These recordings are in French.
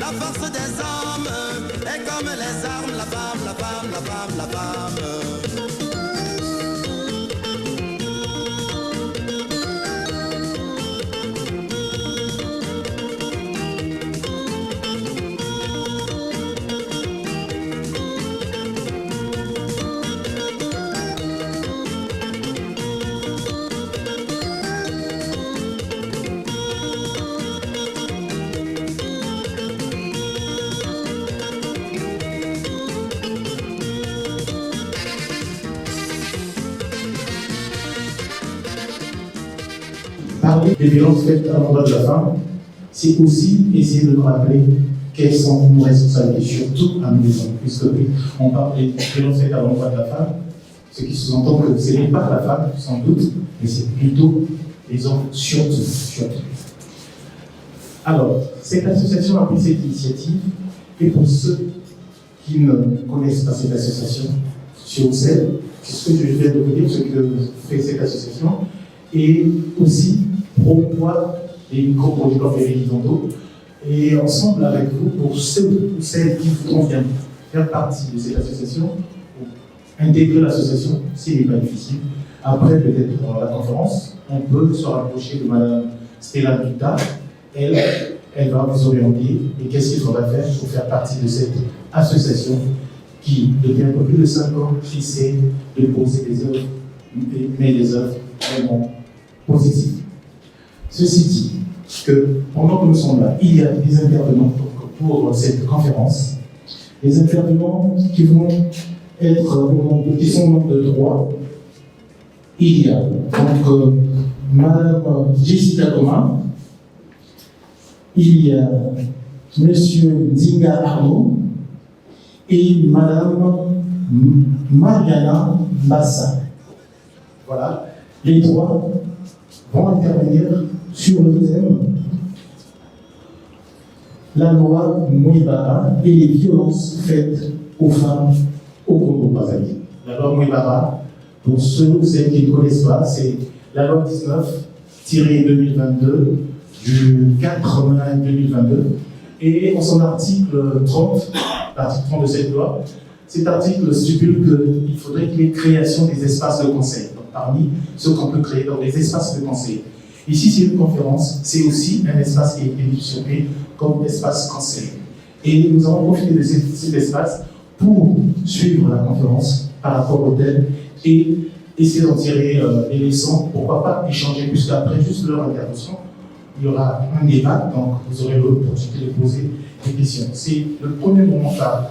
La force des hommes est comme les armes, la femme, la femme, la femme, la femme. Parler des violences faites à l'endroit de la femme, c'est aussi essayer de nous rappeler quelles sont nos responsabilités, surtout à nous les hommes, puisque on parle des violences faites à l'endroit de la femme, ce qui sous-entend que ce n'est pas la femme, sans doute, mais c'est plutôt les hommes, surtout. Alors, cette association a pris cette initiative, et pour ceux qui ne connaissent pas cette association, sur celle, c'est ce que je viens de vous dire, ce que fait cette association, et aussi promouvoir les micro-projets horizontaux. Et ensemble avec vous, pour ceux ou celles qui voudront faire partie de cette association, intégrer l'association, s'il n'est pas difficile. Après, peut-être la conférence, on peut se rapprocher de Mme Stella Duta. Elle va vous orienter et qu'est-ce qu'il faudra faire pour faire partie de cette association qui, depuis un peu plus de 5 ans, essaie de poser des œuvres, mais des œuvres vraiment positives. Ceci dit, que pendant que nous sommes là, il y a des intervenants pour cette conférence, des intervenants qui vont être qui sont au nombre de 3. Il y a donc Madame Jessica Thomas, il y a Monsieur Zinga Arnaud et Madame Mariana Bassa. Voilà, les 3 vont intervenir sur le thème la loi Mouibara et les violences faites aux femmes au Congo-Brazzaville. La loi Mouibara, pour ceux ou celles qui ne connaissent pas, c'est la loi 19-2022 du 4 mai 2022. Et en son article 30, l'article 30 de cette loi, cet article stipule qu'il faudrait qu'il y ait création des espaces de conseil. Donc, parmi ceux qu'on peut créer dans des espaces de conseil. Ici, c'est une conférence, c'est aussi un espace qui a été mentionné comme espace conseil. Et nous avons profité de cet espace pour suivre la conférence par rapport au thème et essayer d'en tirer des leçons, pourquoi pas échanger, puisqu'après juste leur intervention, il y aura un débat, donc vous aurez l'opportunité de poser des questions. C'est le premier moment phare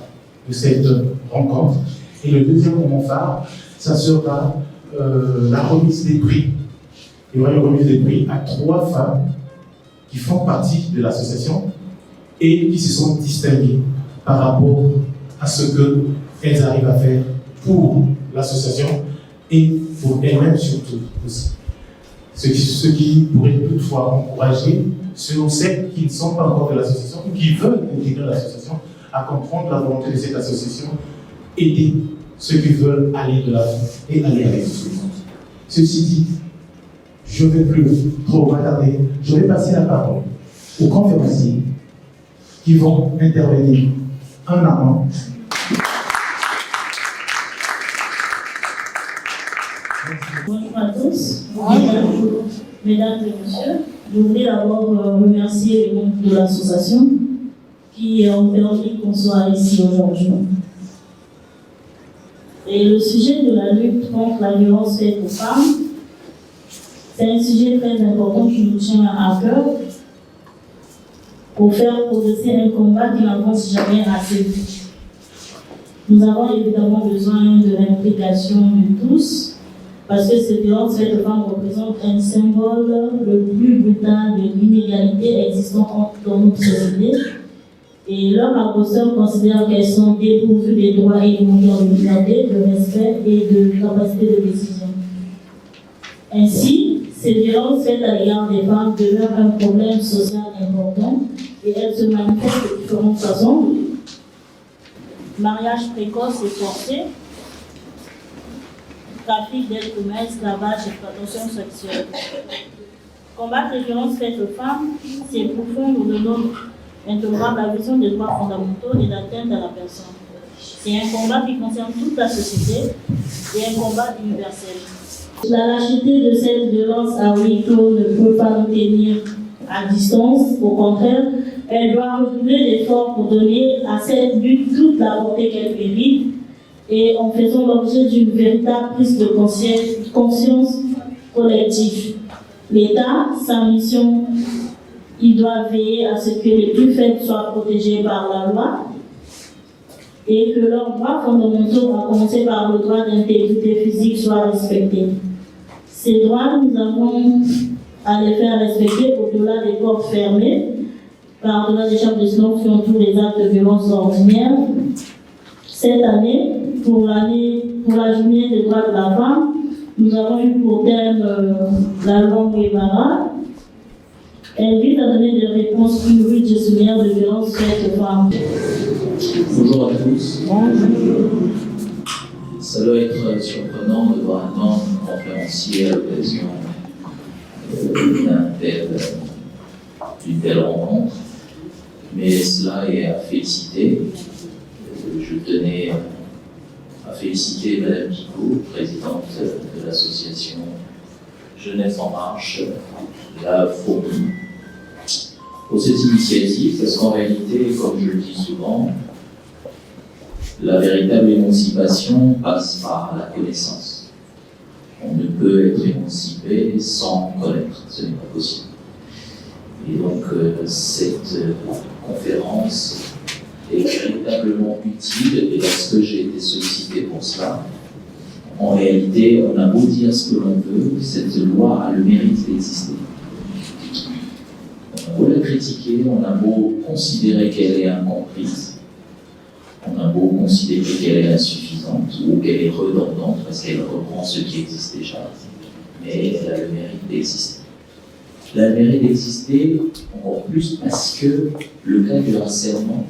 de cette rencontre. Et le deuxième moment phare, ça sera la remise des prix. Il y aura une remise des prix à 3 femmes qui font partie de l'association et qui se sont distinguées par rapport à ce qu'elles arrivent à faire pour l'association et pour elles-mêmes surtout aussi. Ce qui pourrait toutefois encourager ceux ou celles qui ne sont pas encore de l'association ou qui veulent intégrer l'association à comprendre la volonté de cette association, aider ceux qui veulent aller de l'avant et aller avec tout le monde. Ceci dit, je ne vais plus trop m'attarder, je vais passer la parole aux conférenciers qui vont intervenir un à un. Bonjour à tous, mesdames et messieurs. Je voudrais d'abord remercier les membres de l'association qui ont permis qu'on soit ici aujourd'hui. Et le sujet de la lutte contre la violence faite aux femmes, c'est un sujet très important qui nous tient à cœur pour faire progresser un combat qui n'avance jamais assez vite. Nous avons évidemment besoin de l'implication de tous, parce que ces violences faites aux femmes représentent un symbole le plus brutal de l'inégalité existant dans notre société. Et leurs agresseurs considèrent qu'elles sont dépourvues des droits et des moyens de liberté, de respect et de capacité de décision. Ainsi, ces violences faites à l'égard des femmes demeurent un problème social important et elles se manifestent de différentes façons. Mariage précoce et forcé, trafic d'êtres humains, esclavage, exploitation sexuelle. Combattre les violences faites aux femmes, c'est pourfondre de notre intolérables à la vision des droits fondamentaux et d'atteinte à la personne. C'est un combat qui concerne toute la société et un combat universel. La lâcheté de cette violence à huis clos ne peut pas nous tenir à distance. Au contraire, elle doit redoubler l'effort pour donner à cette lutte toute la portée qu'elle mérite et en faisant l'objet d'une véritable prise de conscience collective. L'État, sa mission, il doit veiller à ce que les plus faibles soient protégés par la loi et que leurs droits fondamentaux, à commencer par le droit d'intégrité physique, soient respectés. Ces droits, nous avons à les faire respecter au-delà des corps fermés, par-delà des chefs de silence qui entourent les actes de violence ordinaires. Cette année, pour la journée des droits de la femme, nous avons eu pour thème la loi Mouébara. Elle vise à donner des réponses plus rudes et similaires de violences faites aux femmes. Bonjour à tous. Ça doit être surprenant de voir un homme conférencier à l'occasion d'une telle rencontre, mais cela est à féliciter. Je tenais à féliciter Madame Picot, présidente de l'association Jeunesse en Marche, la fourmi, pour cette initiative, parce qu'en réalité, comme je le dis souvent, la véritable émancipation passe par la connaissance. On ne peut être émancipé sans connaître, ce n'est pas possible. Et donc, cette conférence est véritablement utile, et lorsque j'ai été sollicité pour cela, en réalité, on a beau dire ce que l'on veut, cette loi a le mérite d'exister. On a beau la critiquer, on a beau considérer qu'elle est incomprise, on a beau considérer qu'elle est insuffisante ou qu'elle est redondante parce qu'elle reprend ce qui existe déjà, mais elle a le mérite d'exister. Elle a le mérite d'exister encore plus parce que le cas du harcèlement,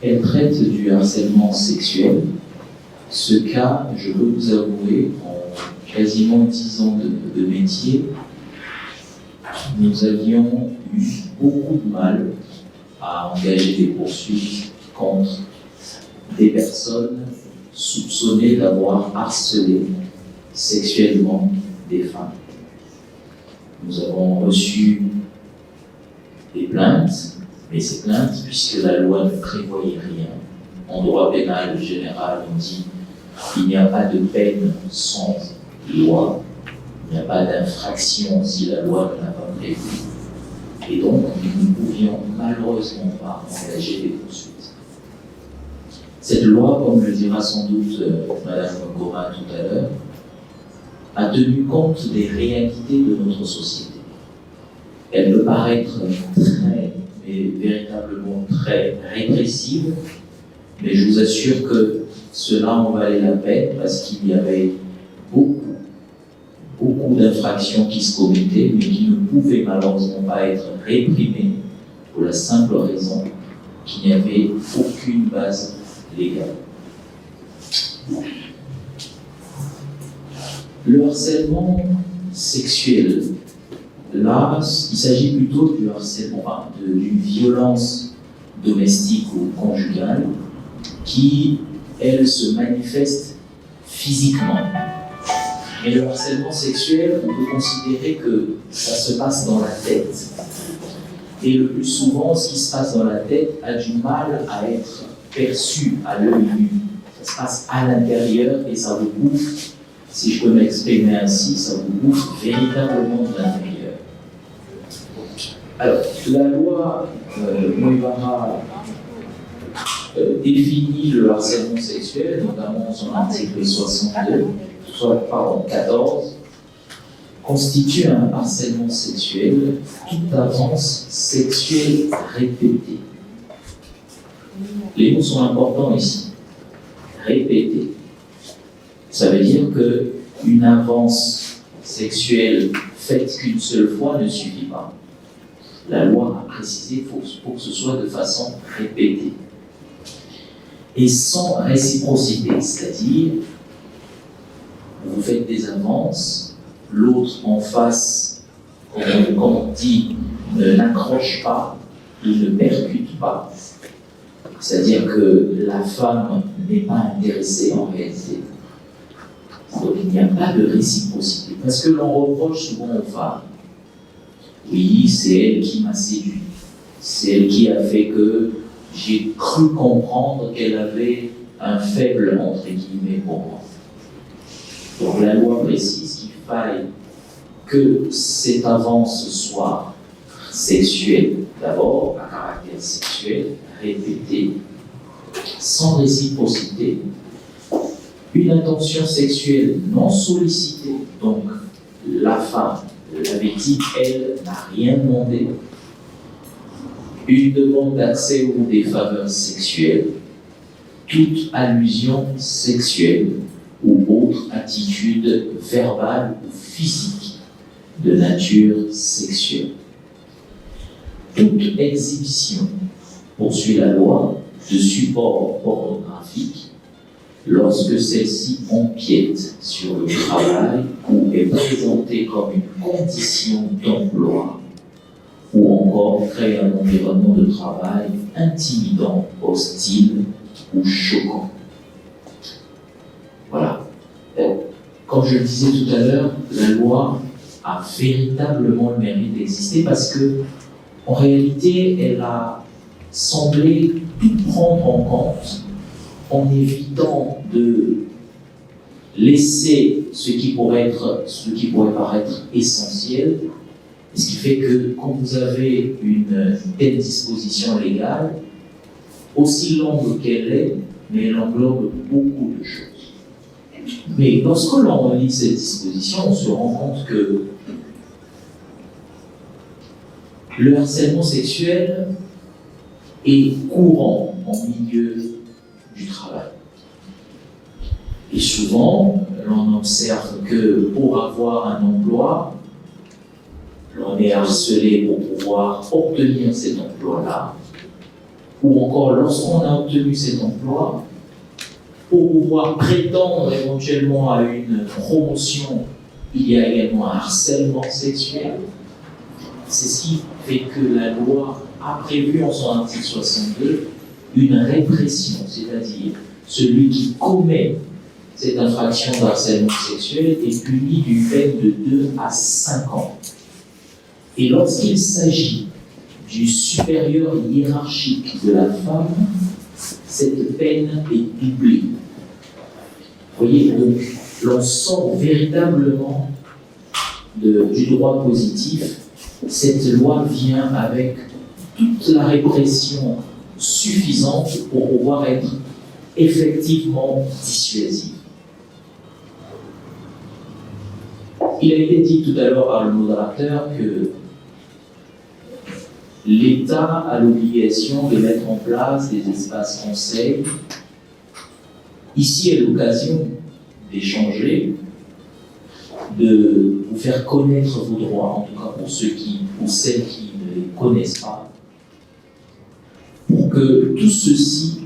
elle traite du harcèlement sexuel. Ce cas, je peux vous avouer, en quasiment 10 ans de métier, nous avions eu beaucoup de mal à engager des poursuites contre des personnes soupçonnées d'avoir harcelé sexuellement des femmes. Nous avons reçu des plaintes, mais ces plaintes, puisque la loi ne prévoyait rien, en droit pénal général, on dit qu'il n'y a pas de peine sans loi, il n'y a pas d'infraction si la loi ne l'a pas prévu. Et donc, nous ne pouvions malheureusement pas engager des poursuites. Cette loi, comme le dira sans doute Mme Goma tout à l'heure, a tenu compte des réalités de notre société. Elle peut paraître très, mais véritablement très répressive, mais je vous assure que cela en valait la peine parce qu'il y avait beaucoup d'infractions qui se commettaient, mais qui ne pouvaient malheureusement pas être réprimées pour la simple raison qu'il n'y avait aucune base légale. Le harcèlement sexuel, là, il s'agit plutôt du harcèlement, d'une violence domestique ou conjugale qui, elle, se manifeste physiquement. Mais le harcèlement sexuel, on peut considérer que ça se passe dans la tête. Et le plus souvent, ce qui se passe dans la tête a du mal à être perçu à l'œil nu. Ça se passe à l'intérieur et ça vous bouffe, si je peux m'exprimer ainsi, ça vous bouffe véritablement de l'intérieur. Alors, la loi Mouébara définit le harcèlement sexuel, notamment son article 14, constitue un harcèlement sexuel toute avance sexuelle répétée. Les mots sont importants ici. Répétée. Ça veut dire qu'une avance sexuelle faite qu'une seule fois ne suffit pas. La loi a précisé pour que ce soit de façon répétée. Et sans réciprocité, c'est-à-dire vous faites des avances, l'autre en face, comme on dit, n'accroche pas, il ne percute pas. C'est-à-dire que la femme n'est pas intéressée en réalité. Donc il n'y a pas de réciprocité. Parce que l'on reproche souvent aux femmes. Oui, c'est elle qui m'a séduit. C'est elle qui a fait que j'ai cru comprendre qu'elle avait un faible, entre guillemets, pour moi. Donc la loi précise qu'il faille que cette avance soit sexuelle, d'abord à caractère sexuel, répétée, sans réciprocité, une intention sexuelle non sollicitée, donc la femme, la victime, elle n'a rien demandé, une demande d'accès ou des faveurs sexuelles, toute allusion sexuelle ou autre attitude verbale ou physique de nature sexuelle. Toute exhibition, poursuit la loi, de support pornographique lorsque celle-ci empiète sur le travail ou est présentée comme une condition d'emploi ou encore crée un environnement de travail intimidant, hostile ou choquant. Voilà. Comme je le disais tout à l'heure, la loi a véritablement le mérite d'exister parce que, en réalité, elle a semblé tout prendre en compte en évitant de laisser ce qui pourrait paraître essentiel, ce qui fait que quand vous avez une telle disposition légale, aussi longue qu'elle est, mais elle englobe beaucoup de choses. Mais lorsque l'on lit cette disposition, on se rend compte que le harcèlement sexuel est courant en milieu du travail. Et souvent, l'on observe que pour avoir un emploi, l'on est harcelé pour pouvoir obtenir cet emploi-là, ou encore lorsqu'on a obtenu cet emploi, pour pouvoir prétendre éventuellement à une promotion, il y a également un harcèlement sexuel. C'est ce qui fait que la loi a prévu en son article 62 une répression, c'est-à-dire celui qui commet cette infraction de harcèlement sexuel est puni d'une peine de 2 à 5 ans. Et lorsqu'il s'agit du supérieur hiérarchique de la femme, cette peine est doublée. Vous voyez, donc, l'on sort véritablement du droit positif. Cette loi vient avec toute la répression suffisante pour pouvoir être effectivement dissuasive. Il a été dit tout à l'heure par le modérateur que l'État a l'obligation de mettre en place des espaces conseils. Ici est l'occasion d'échanger, de vous faire connaître vos droits, en tout cas pour ceux pour celles qui ne les connaissent pas, pour que tout ceci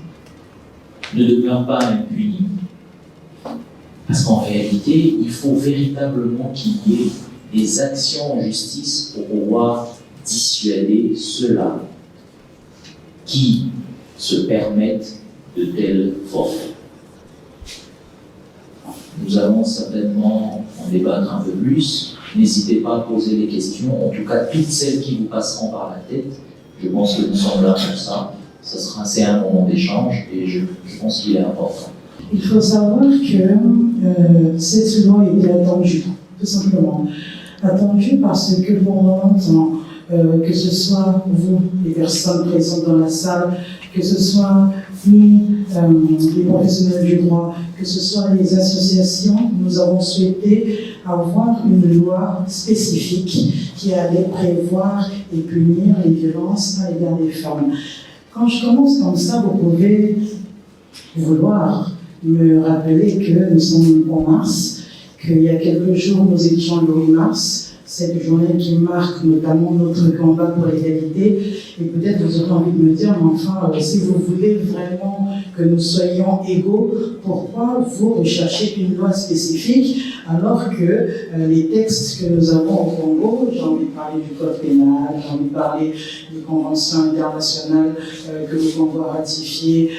ne demeure pas impuni. Parce qu'en réalité, il faut véritablement qu'il y ait des actions en justice pour pouvoir dissuader ceux-là qui se permettent de telles formes. Nous allons certainement en débattre un peu plus. N'hésitez pas à poser des questions, en tout cas toutes celles qui vous passeront par la tête. Je pense que nous sommes là pour ça. C'est un moment d'échange et je pense qu'il est important. Il faut savoir que cette loi était attendue, tout simplement. Attendue parce que pendant longtemps, que ce soit vous, les personnes présentes dans la salle, que ce soit nous, les professionnels du droit, que ce soit les associations, nous avons souhaité avoir une loi spécifique qui allait prévoir et punir les violences à l'égard des femmes. Quand je commence comme ça, vous pouvez vouloir me rappeler que nous sommes en mars, qu'il y a quelques jours, nous étions le 8 mars. cette journée qui marque notamment notre combat pour l'égalité. Et peut-être vous aurez envie de me dire, mais enfin, si vous voulez vraiment que nous soyons égaux, pourquoi vous recherchez une loi spécifique alors que les textes que nous avons au Congo, j'ai envie de parler du code pénal, j'ai envie de parler des conventions internationales que le Congo a ratifiées,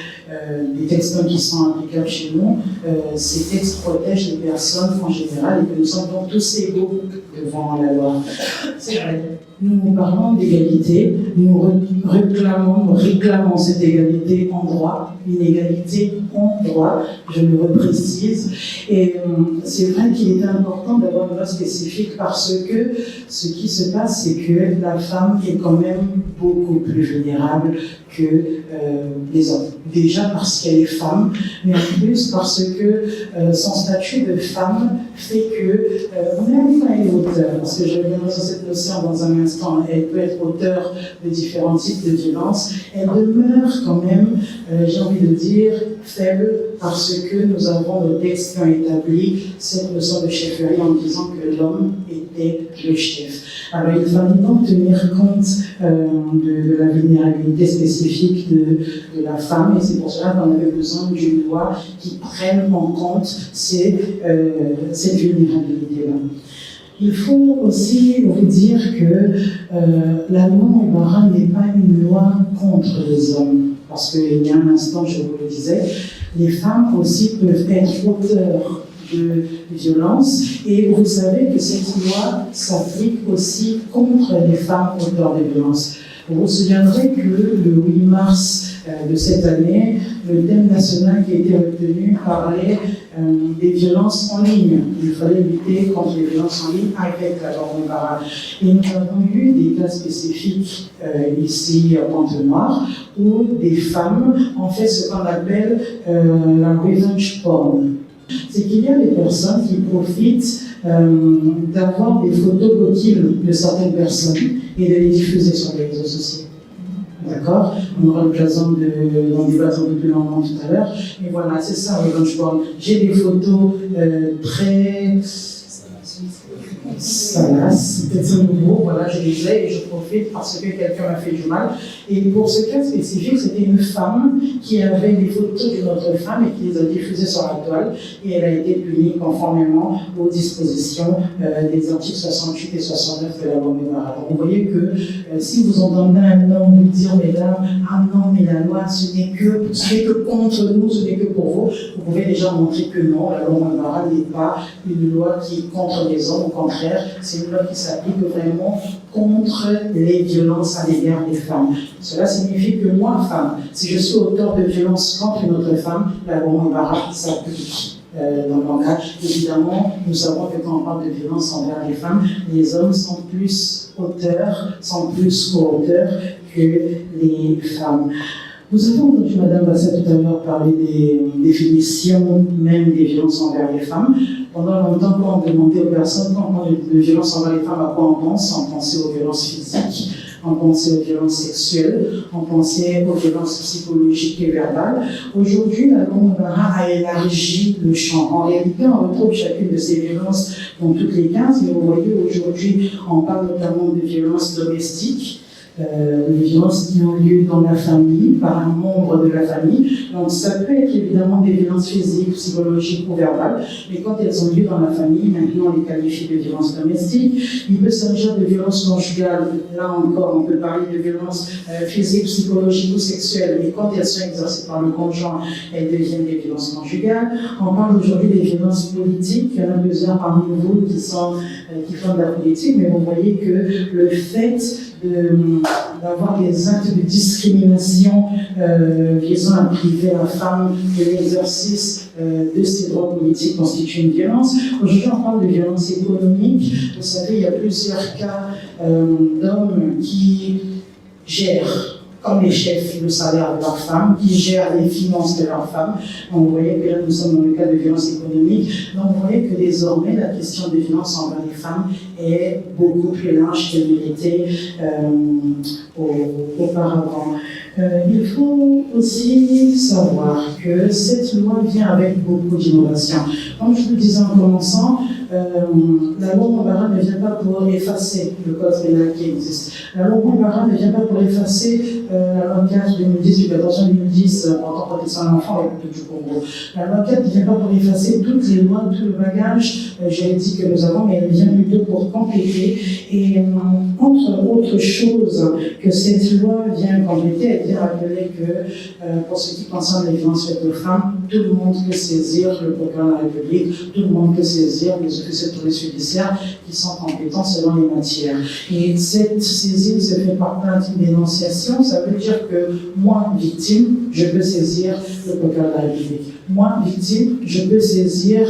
des textes qui sont applicables chez nous, ces textes protègent les personnes en général et que nous sommes donc tous égaux devant la loi. C'est vrai. Nous parlons d'égalité, nous réclamons cette égalité en droit, une égalité en droit, je le reprécise. Et c'est vrai qu'il est important d'avoir une loi spécifique parce que ce qui se passe, c'est que la femme est quand même beaucoup plus vulnérable que les hommes. Déjà parce qu'elle est femme, mais en plus parce que son statut de femme fait que, même quand elle est auteur, parce que je reviendrai sur cette notion dans un instant, elle peut être auteur de différents types de violences, elle demeure quand même, j'ai envie de dire, faible parce que nous avons nos textes qui ont établi cette notion de chefferie en disant que l'homme était le chef. Alors il fallait donc tenir compte de la vulnérabilité spécifique de la femme et c'est pour cela qu'on avait besoin d'une loi qui prenne en compte cette vulnérabilité-là. Il faut aussi vous dire que la loi Ouattara n'est pas une loi contre les hommes. Parce qu'il y a un instant, je vous le disais, les femmes aussi peuvent être auteurs de violence. Et vous savez que cette loi s'applique aussi contre les femmes auteurs de violence. Vous vous souviendrez que le 8 mars de cette année, le thème national qui a été retenu parlait des violences en ligne. Il fallait lutter contre les violences en ligne avec la loi Ouattara. Et nous avons eu des cas spécifiques ici à Pointe-Noire où des femmes ont fait ce qu'on appelle la revenge porn. C'est qu'il y a des personnes qui profitent d'avoir des photos coquilles de certaines personnes et de les diffuser sur les réseaux sociaux. D'accord? On aura l'occasion d'en débattre un peu plus longuement tout à l'heure. Et voilà, c'est ça, revenge porn. J'ai des photos très salaces, peut-être nouveau, voilà, je les ai et je profite parce que quelqu'un m'a fait du mal. Et pour ce cas spécifique, c'était une femme qui avait des photos d'une autre femme et qui les a diffusées sur la toile et elle a été punie conformément aux dispositions des articles 68 et 69 de la loi Ouattara. Donc vous voyez que si vous entendez un homme vous dire, mesdames, ah non, mais la loi, ce n'est que contre nous, ce n'est que pour vous, vous pouvez déjà montrer que non, la loi Ouattara n'est pas une loi qui est contre les hommes, au contraire, c'est une loi qui s'applique vraiment contre les violences à l'égard des femmes. Cela signifie que moi, femme, si je suis auteur de violences contre une autre femme, la loi Ouattara s'applique. Dans le langage, évidemment, nous savons que quand on parle de violence envers les femmes, les hommes sont plus auteurs, sont plus co-auteurs que les femmes. Nous avons entendu Mme Bassett tout à l'heure parler des définitions même des violences envers les femmes. Pendant longtemps, quand on demandait aux personnes, quand on parle de violences envers les femmes, à quoi on pense? On pensait aux violences physiques, on pensait aux violences sexuelles, on pensait aux violences psychologiques et verbales. Aujourd'hui, la loi Ouattara a élargi le champ. En réalité, on retrouve chacune de ces violences dans toutes les cases, mais vous voyez, aujourd'hui, on parle notamment de violences domestiques, les violences qui ont lieu dans la famille, par un membre de la famille. Donc ça peut être évidemment des violences physiques, psychologiques ou verbales, mais quand elles ont lieu dans la famille, maintenant on les qualifie de violences domestiques. Il peut s'agir de violences conjugales, là encore on peut parler de violences physiques, psychologiques ou sexuelles, mais quand elles sont exercées par le conjoint, elles deviennent des violences conjugales. On parle aujourd'hui des violences politiques, il y en a plusieurs parmi vous qui font de la politique, mais vous voyez que le fait d'avoir des actes de discrimination visant à priver la femme de l'exercice de ses droits politiques constitue une violence. Aujourd'hui, on parle de violence économique. Vous savez, il y a plusieurs cas d'hommes qui gèrent comme les chefs le salaire de leur femme, qui gèrent les finances de leur femme. Donc, vous voyez que là, nous sommes dans le cas de violence économique. Donc, vous voyez que désormais, la question de violence envers les femmes est beaucoup plus large qu'elle n'était auparavant. Il faut aussi savoir que cette loi vient avec beaucoup d'innovation. Comme je vous le disais en commençant, la loi Mombara ne vient pas pour effacer le code pénal qui existe. La loi Mombara ne vient pas pour effacer la loi 4 2010, l'attention 2010 portant protection à l'enfant et du Congo. La loi 4 ne vient pas pour effacer toutes les lois, tout le bagage juridique que nous avons, mais elle vient plutôt pour compléter. Et entre autres choses que cette loi vient compléter, elle vient rappeler que pour ce qui concerne les violences faites aux femmes, tout le monde peut saisir le procureur de la République, tout le monde peut saisir les officiers de police judiciaire qui sont compétents selon les matières. Et cette saisine se fait par plainte ou dénonciation, ça veut dire que moi, victime, je peux saisir le procureur de la République. Moi, victime, je peux saisir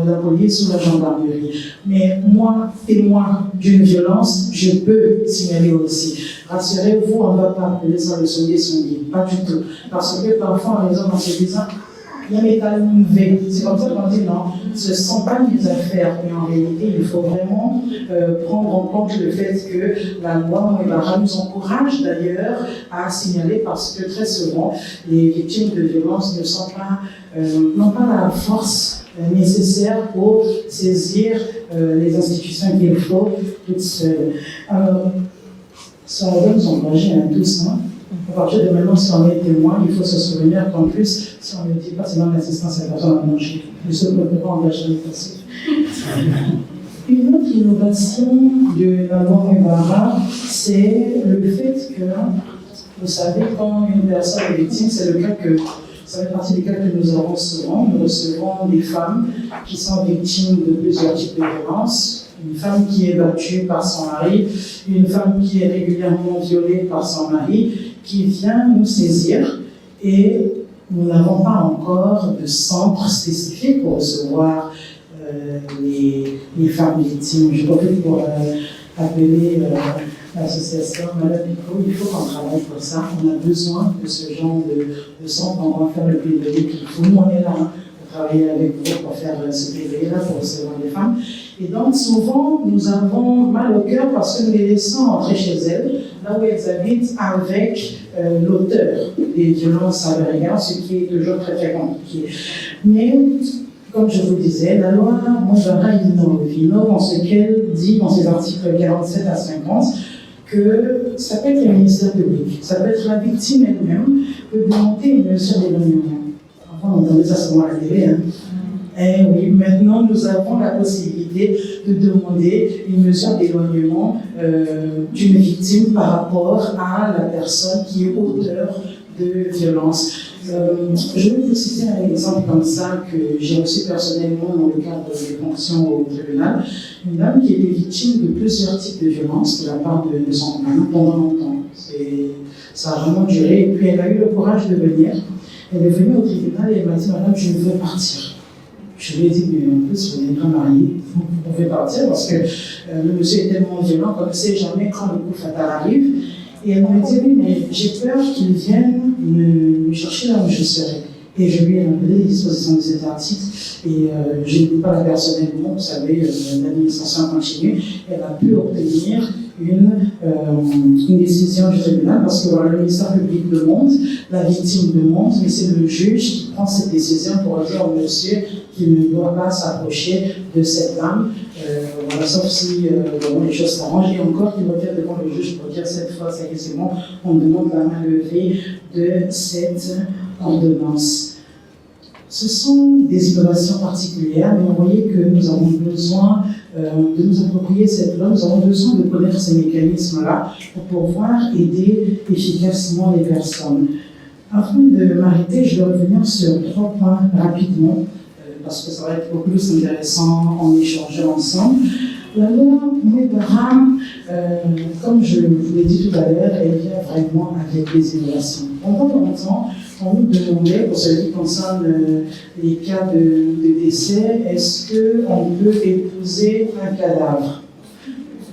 la police ou la gendarmerie. Mais moi, témoin d'une violence, je peux signaler aussi. Rassurez-vous, on ne va pas appeler ça le sondier, pas du tout. Parce que parfois, les hommes en se disant, il y a mes talons mauvais. C'est comme ça qu'on dit non, ce ne sont pas mes affaires. Mais en réalité, il faut vraiment prendre en compte le fait que la loi Mombara nous encourage d'ailleurs à signaler parce que très souvent, les victimes de violences ne sont pas, n'ont pas la force nécessaire pour saisir les institutions qu'il faut toutes seules. Alors, ça va nous encourager à tous, hein. À partir de maintenant, si on est témoin, il faut se souvenir qu'en plus, si on ne le dit pas, c'est dans l'assistance à la personne à manger. Ne se peut pas engager les personnes. Une autre innovation de la loi Mombara, c'est le fait que, vous savez, quand une personne est victime, c'est le cas que, ça fait partie des cas que nous avons souvent. Nous recevons des femmes qui sont victimes de plusieurs types de violences. Une femme qui est battue par son mari, une femme qui est régulièrement violée par son mari, qui vient nous saisir et nous n'avons pas encore de centre spécifique pour recevoir les femmes victimes. Je profite pour appeler l'association Madame Pico, il faut qu'on travaille pour ça. On a besoin de ce genre de centre. On va faire le plaidoyer qu'il faut. Nous, on est là pour travailler avec vous pour faire ce plaidoyer-là pour recevoir les femmes. Et donc, souvent, nous avons mal au cœur parce que nous les laissons entrer chez elles, là où elles habitent, avec l'auteur des violences à leur égard, ce qui est toujours très, très compliqué. Mais, comme je vous disais, la loi Mombara innove en ce qu'elle dit dans ses articles 47 à 50, que ça peut être le ministère public, ça peut être la victime elle-même, peut demander une mesure d'éloignement. Avant, on entendait ça souvent à la télé, hein. Eh oui, maintenant nous avons la possibilité de demander une mesure d'éloignement d'une victime par rapport à la personne qui est auteur de violence. Je vais vous citer un exemple comme ça que j'ai reçu personnellement dans le cadre des fonctions au tribunal. Une dame qui était victime de plusieurs types de violences de la part de son compagnon pendant longtemps. Ça a vraiment duré et puis elle a eu le courage de venir. Elle est venue au tribunal et elle m'a dit, madame, je veux partir. Je lui ai dit, mais en plus, vous n'êtes pas marié, vous pouvez partir parce que le monsieur est tellement violent qu'on ne sait jamais quand le coup fatal arrive. Et elle m'a dit, oui, mais j'ai peur qu'il vienne me chercher là où je serai. Et je lui ai rappelé les dispositions de cet article et je ne dis pas la personnellement, vous savez, l'administration continue, elle a pu obtenir une décision du tribunal parce que voilà, le ministère public demande, la victime demande, mais c'est le juge qui prend cette décision pour dire au monsieur qu'il ne doit pas s'approcher de cette dame, voilà, sauf si les choses s'arrangent, et encore qu'il revient devant le juge pour dire cette fois, c'est bon, on demande la main levée de cette ordonnance. Ce sont des innovations particulières, mais vous voyez que nous avons besoin de nous approprier cette loi, nous avons besoin de connaître ces mécanismes-là pour pouvoir aider efficacement les personnes. Afin de m'arrêter, je vais revenir sur 3 points rapidement, parce que ça va être beaucoup plus intéressant en échangeant ensemble. La loi Mombara, comme je vous l'ai dit tout à l'heure, elle vient vraiment avec des innovations. Pendant longtemps, on nous demandait, pour ce qui concerne les cas de décès, est-ce qu'on peut épouser un cadavre?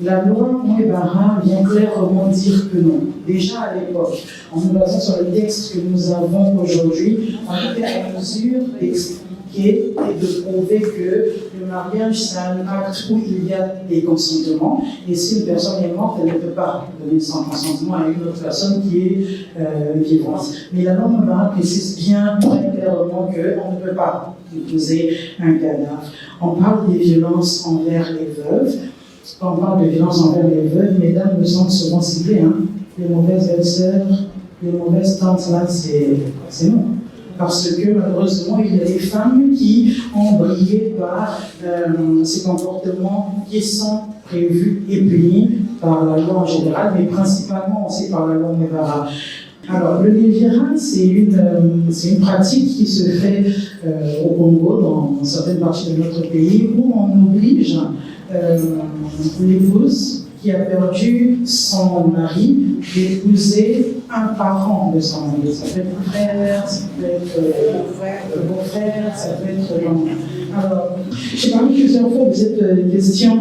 La loi Mombara vient clairement dire que non. Déjà à l'époque, en nous basant sur le texte que nous avons aujourd'hui, on était en mesure d'expliquer et de prouver que le mariage, c'est un acte où il y a des consentements, et si une personne est morte, elle ne peut pas donner son consentement à une autre personne qui est vivante. Mais la loi Mombara précise bien très clairement qu'on ne peut pas déposer un cadavre. On parle des violences envers les veuves. Quand on parle de violences envers les veuves, mesdames me sont souvent ciblées. Les mauvaises belles-sœurs, les mauvaises tantes, là, c'est non. Parce que malheureusement, il y a des femmes qui ont brillé par ces comportements qui sont prévus et punis par la loi en général, mais principalement aussi par la loi Mbara. Alors, le lévirat, c'est une pratique qui se fait au Congo, dans certaines parties de notre pays, où on oblige l'épouse qui a perdu son mari d'épouser un parent de son mari. Ça peut être un frère, ça peut être beau-frère, ça peut être l'oncle. Alors, j'ai parlé plusieurs fois de cette question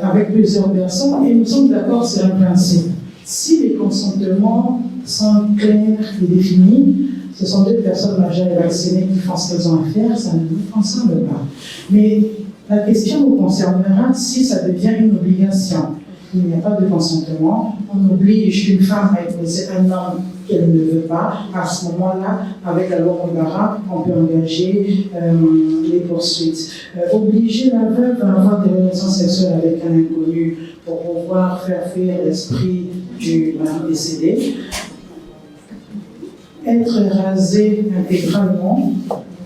avec plusieurs personnes et nous sommes d'accord sur un principe. Si les consentements sont clairs et définis, ce sont deux personnes majeures et vaccinées qui font ce qu'elles ont à faire, ça ne nous concerne pas. Mais la question nous concernera si ça devient une obligation. Il n'y a pas de consentement, on oblige une femme à épouser un homme qu'elle ne veut pas. À ce moment-là, avec la loi Mbara, on peut engager les poursuites. Obliger la veuve à avoir des relations sexuelles avec un inconnu pour pouvoir faire fuir l'esprit du mari décédé. Être rasé intégralement,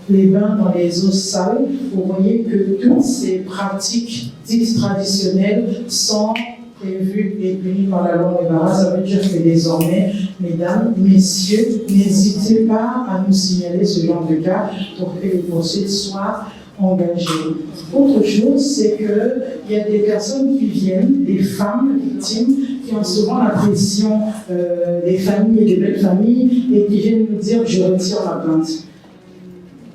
les bains dans les eaux sales, vous voyez que toutes ces pratiques dites traditionnelles sont prévues et punies par la loi Mbara. Ça veut dire que désormais, mesdames, messieurs, n'hésitez pas à nous signaler ce genre de cas pour que les poursuites soient engagées. Autre chose, c'est qu'il y a des personnes qui viennent, des femmes victimes, qui ont souvent la pression des familles et des belles familles et qui viennent nous dire « je retire ma plainte ».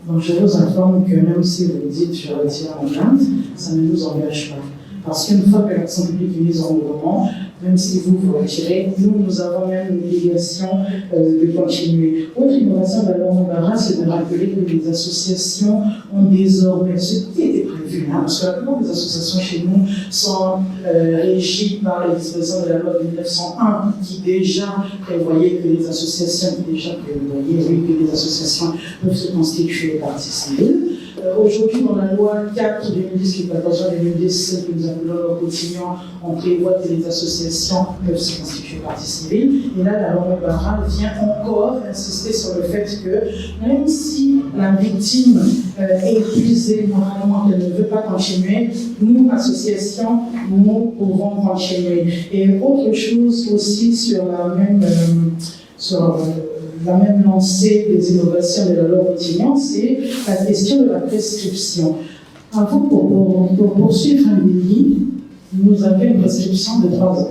Donc je vous informe que même si vous dites « je retire ma plainte », ça ne nous engage pas. Parce qu'une fois que l'action publique est mise en mouvement, même si vous retirez, nous avons même une obligation de continuer. Autre innovation de la loi Mbara, c'est de rappeler que les associations ont désormais ce qui était prévu, parce que la plupart des associations chez nous sont régies par les dispositions de la loi de 1901 qui déjà prévoyait que les associations, que les associations peuvent se constituer partie civile. Aujourd'hui, dans la loi 4 2010, qui est la loi 2010, que nous appelons le quotidien, on prévoit que les associations peuvent se constituer partie civile. Et là, la loi Mbara vient encore insister sur le fait que même si la victime est épuisée moralement, qu'elle ne veut pas continuer, nous, associations, nous pouvons continuer. Et autre chose aussi sur la même lancée des innovations de la loi quotidienne, c'est la question de la prescription. Avant, pour poursuivre un délit, nous avions une prescription de 3 ans.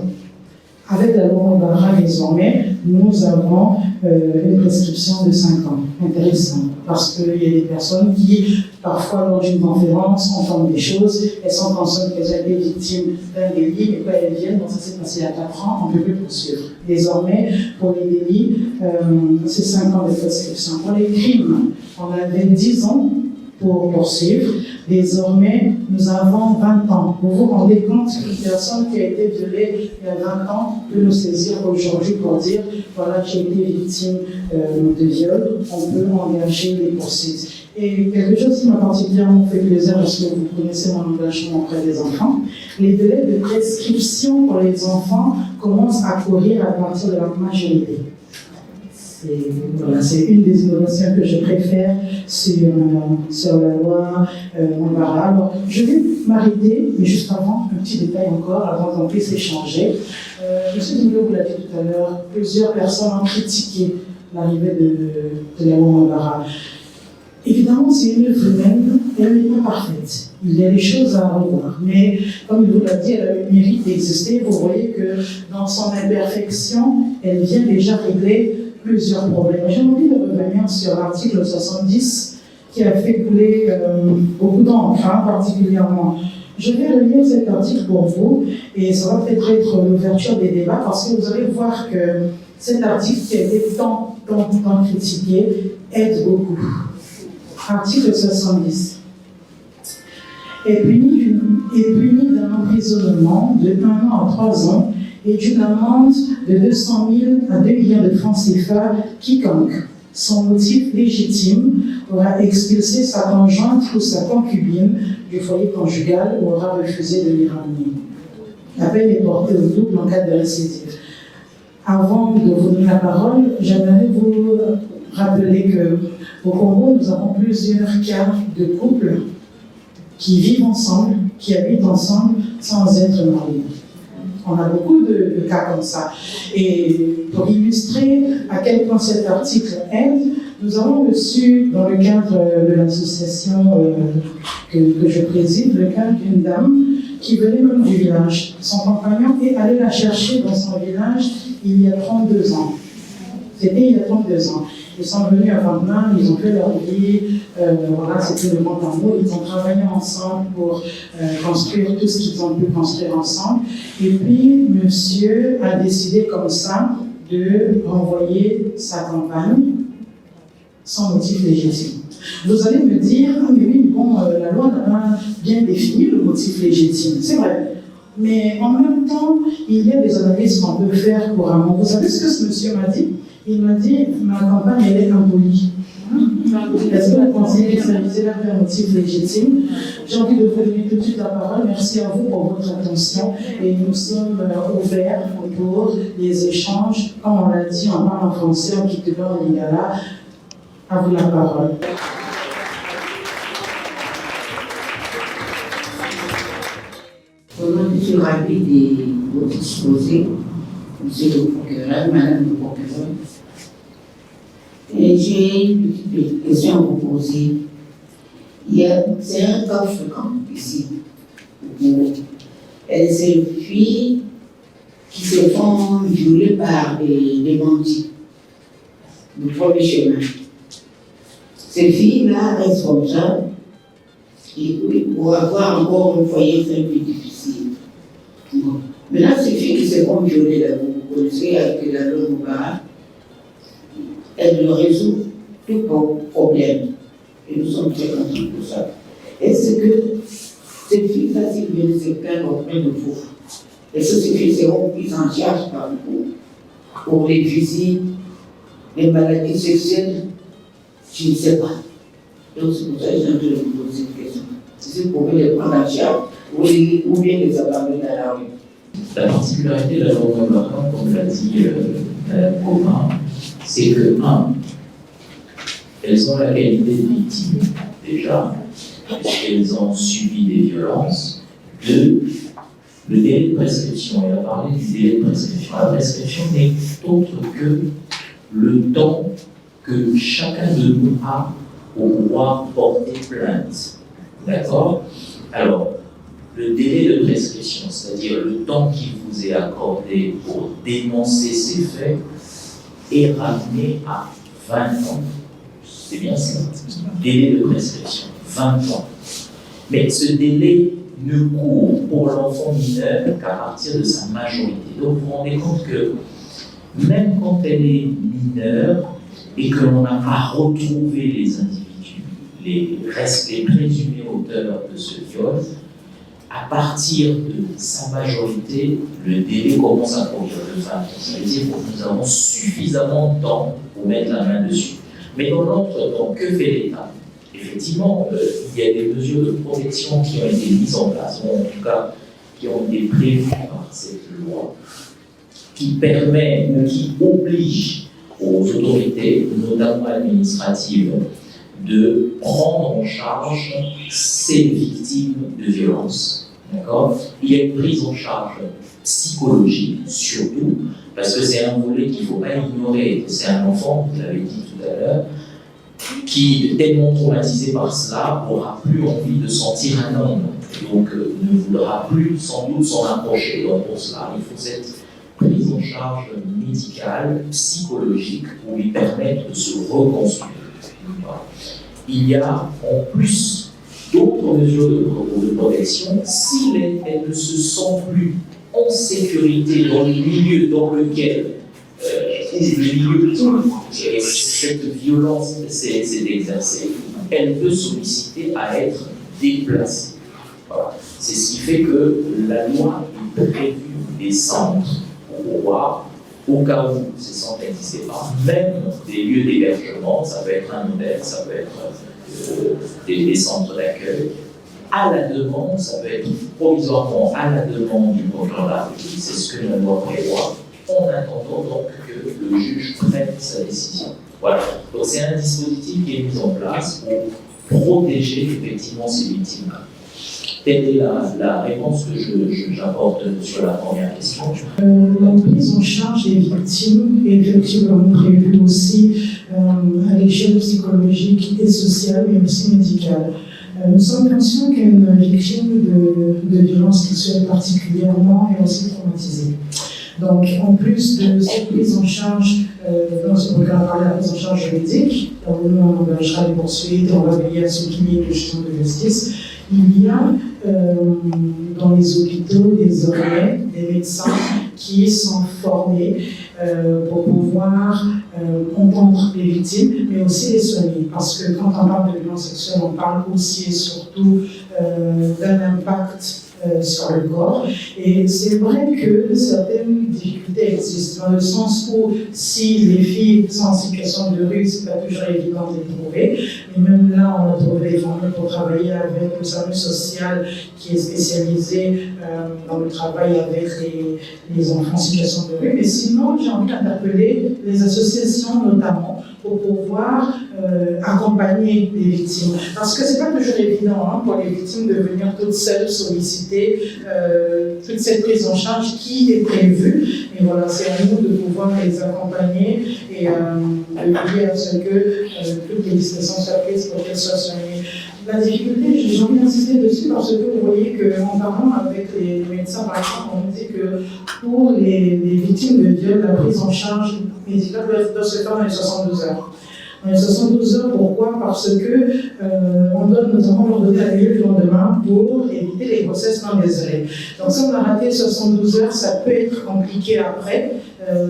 Avec la loi Mbara, désormais, nous avons une prescription de 5 ans. Intéressant, parce qu'il y a des personnes qui, parfois, lors d'une conférence, entendent des choses, elles sont conscientes qu'elles ont été victimes d'un délit, mais quand elles viennent, donc ça s'est passé à 4 ans, on ne peut plus poursuivre. Désormais, pour les délits, c'est 5 ans de prescription. Pour les crimes, on avait 10 ans pour poursuivre. Désormais, nous avons 20 ans. Vous vous rendez compte qu'une personne qui a été violée il y a 20 ans peut nous saisir aujourd'hui pour dire voilà, j'ai été victime de viol, on peut engager les poursuites. Et quelque chose qui m'a particulièrement fait plaisir, parce que vous connaissez mon engagement auprès des enfants, les délais de prescription pour les enfants commencent à courir à partir de la majorité. C'est une des innovations que je préfère sur la loi Mbara. Alors, je vais m'arrêter, mais juste avant, un petit détail encore, avant qu'on puisse échanger. M. Dino vous l'a dit tout à l'heure, plusieurs personnes ont critiqué l'arrivée de la loi Mbara. Évidemment, c'est une œuvre humaine, elle n'est pas parfaite. Il y a des choses à revoir. Mais, comme il vous l'a dit, elle a le mérite d'exister. Vous voyez que dans son imperfection, elle vient déjà régler plusieurs problèmes. J'ai envie de revenir sur l'article 70 qui a fait couler beaucoup d'encre, particulièrement. Je vais relire cet article pour vous et ça va peut-être être l'ouverture des débats parce que vous allez voir que cet article qui a été tant critiqué aide beaucoup. Article 70 est puni d'un emprisonnement de 1 an à 3 ans et d'une amende de 200 000 à 2 millions de francs CFA quiconque, son motif légitime aura expulsé sa conjointe ou sa concubine du foyer conjugal ou aura refusé de l'y ramener. La peine est portée au double en cas de récidive. Avant de vous donner la parole, j'aimerais vous rappeler qu'au Congo, nous avons plusieurs cas de couples qui vivent ensemble, qui habitent ensemble sans être mariés. On a beaucoup de cas comme ça. Et pour illustrer à quel point cet article aide, nous avons reçu, dans le cadre de l'association que je préside, le cas d'une dame qui venait même du village. Son compagnon est allé la chercher dans son village il y a 32 ans. C'était il y a 32 ans. Ils sont venus à Vandman, ils ont fait leur vie, voilà, c'était le monde en mots, ils ont travaillé ensemble pour construire tout ce qu'ils ont pu construire ensemble. Et puis, monsieur a décidé comme ça de renvoyer sa compagne sans motif légitime. Vous allez me dire, ah mais oui, bon, la loi n'a pas bien défini le motif légitime, c'est vrai. Mais en même temps, il y a des analyses qu'on peut faire couramment. Vous savez ce que ce monsieur m'a dit? Il m'a dit, ma compagne, elle est impolie. Est-ce que vous pensez que c'est là un motif légitime? J'ai envie de vous donner tout de suite la parole. Merci à vous pour votre attention. Et nous sommes ouverts pour les échanges. Comme on l'a dit, on parle en français, on quitte le lingala. À vous la parole. Pendant que je rapide de votre exposé, monsieur le procureur, madame le procureur, et j'ai une petite question à vous poser. C'est un cas fréquent ici. C'est une fille qui se font violer par des bandits. Le premier chemin. Ces filles-là restent comme ça. Et pour avoir encore un foyer, c'est un peu difficile. Bon. Maintenant, ces filles qui se font violer, là, vous connaissez avec la loi Moubara, elle résout tout problème. Et nous sommes très contents pour ça. Est-ce que ces filles-là, s'ils viennent se plaindre auprès de vous, est-ce que ces filles seront prises en charge par vous pour les visites, les maladies sexuelles? Je ne sais pas. Donc c'est pour ça que j'ai envie de vous poser cette question. Si vous pouvez les prendre en charge ou bien les abandonner à la rue. La particularité de la loi Moubara, comme l'a dit Mme Commun, c'est que, 1, elles ont la qualité de victime, déjà, puisqu'elles ont subi des violences. 2, le délai de prescription, elle a parlé du délai de prescription. La prescription n'est autre que le temps que chacun de nous a pour pouvoir porter plainte. D'accord? Alors, le délai de prescription, c'est-à-dire le temps qui vous est accordé pour dénoncer ces faits, est ramené à 20 ans. C'est bien ça. Délai de prescription, 20 ans. Mais ce délai ne court pour l'enfant mineur qu'à partir de sa majorité. Donc vous vous rendez compte que même quand elle est mineure et que l'on n'a pas retrouvé les individus, les présumés auteurs de ce viol, à partir de sa majorité, le délai commence à courir de 20 ans. Ça veut dire que nous avons suffisamment de temps pour mettre la main dessus. Mais dans l'entretemps, que fait l'État? Effectivement, il y a des mesures de protection qui ont été mises en place, ou en tout cas qui ont été prévues par cette loi, qui permet ou qui oblige aux autorités, notamment administratives, de prendre en charge ces victimes de violences. D'accord? Il y a une prise en charge psychologique, surtout, parce que c'est un volet qu'il ne faut pas ignorer. C'est un enfant, vous l'avez dit tout à l'heure, qui, tellement traumatisé par cela, n'aura plus envie de sentir un homme. Donc, ne voudra plus sans doute s'en approcher. Donc, pour cela, il faut cette prise en charge médicale, psychologique, pour lui permettre de se reconstruire. Il y a en plus d'autres mesures de protection si elle ne se sent plus en sécurité dans le milieu dans lequel cette violence s'est exercée, elle peut solliciter à être déplacée. Voilà. C'est ce qui fait que la loi est prévue des centres pour pouvoir au cas où ces centres n'existaient pas, même des lieux d'hébergement, ça peut être un modèle, ça peut être des centres d'accueil, à la demande, ça peut être provisoirement à la demande du procureur de la République, c'est ce que la loi prévoit, en attendant donc que le juge prenne sa décision. Voilà, donc c'est un dispositif qui est mis en place pour protéger effectivement ces victimes-là. Telle est la réponse que j'apporte sur la première question. La prise en charge des victimes est effectivement prévue aussi à l'échelle psychologique et sociale, mais aussi médicale. Nous sommes conscients qu'une victime de violence sexuelle particulièrement est aussi traumatisée. Donc, en plus de cette prise en charge, dans ce programme, on parle de la prise en charge juridique, nous on engagera les poursuites, on va veiller à ce qu'il y ait une gestion de justice. Il y a dans les hôpitaux désormais des médecins qui sont formés pour pouvoir entendre les victimes, mais aussi les soigner. Parce que quand on parle de violence sexuelle, on parle aussi et surtout d'un impact sur le corps. Et c'est vrai que certaines difficultés existent, dans le sens où si les filles sont en situation de rue, c'est pas toujours évident de les trouver. Mais même là, on a trouvé des formules pour travailler avec le service social qui est spécialisé dans le travail avec les enfants en situation de rue. Mais sinon, j'ai envie d'interpeller les associations notamment pour pouvoir accompagner les victimes. Parce que c'est pas toujours évident pour les victimes de venir toutes seules solliciter toute cette prise en charge qui est prévue. Et voilà, c'est à nous de pouvoir les accompagner et de veiller à ce que toutes les dispositions soient prises pour qu'elles soient soignées. La difficulté, j'ai envie d'insister dessus parce que vous voyez qu'en parlant avec les médecins, par exemple, on nous dit que pour les victimes de viol, la prise en charge médicale doit se faire dans les 72 heures. Dans les 72 heures, pourquoi? Parce que on donne notamment l'ordonnée à lieu le lendemain pour éviter les grossesses non désirées. Donc si on a raté 72 heures, ça peut être compliqué après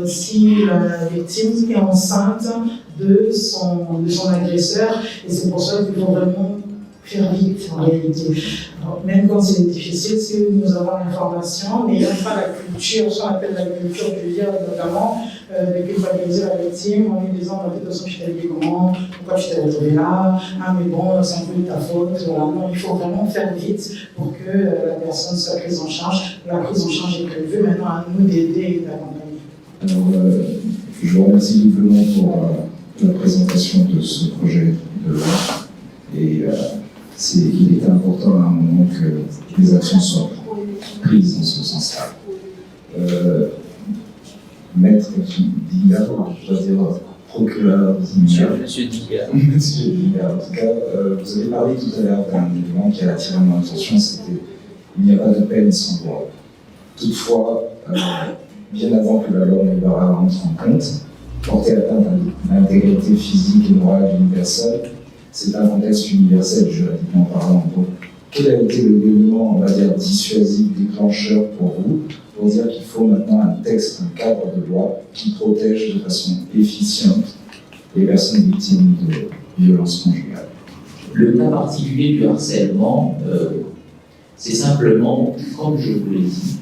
si la victime est enceinte de son agresseur. Et c'est pour ça qu'il faut vraiment faire vite en réalité. Alors, même quand c'est difficile, si nous avons l'information, mais il n'y a pas la culture, ce qu'on appelle la culture du viol notamment, de culpabiliser la victime en lui disant, de toute façon, je t'ai dit comment, pourquoi tu t'es retrouvé là, ah mais bon, c'est un peu de ta faute, voilà. Non, il faut vraiment faire vite pour que la personne soit prise en charge. La prise en charge est prévue, maintenant à nous d'aider et d'accompagner. Alors, je vous remercie doublement pour la présentation de ce projet de loi. Et il est important à un moment que les actions soient prises dans ce sens-là. Maître Diga, je dois dire procureur Diga. Monsieur Diga. Monsieur Diga, en tout cas, vous avez parlé tout à l'heure d'un élément qui a attiré mon attention, c'était il n'y a pas de peine sans loi. Toutefois, bien avant que la loi Maïbara entre en compte, porter atteinte à l'intégrité physique et morale d'une personne, c'est un contexte universel juridiquement parlant. Donc, quel a été l'élément, on va dire, dissuasif, déclencheur pour vous, pour dire qu'il faut maintenant un texte, un cadre de loi qui protège de façon efficiente les personnes victimes de violences conjugales? Le cas particulier du harcèlement, c'est simplement, comme je vous l'ai dit,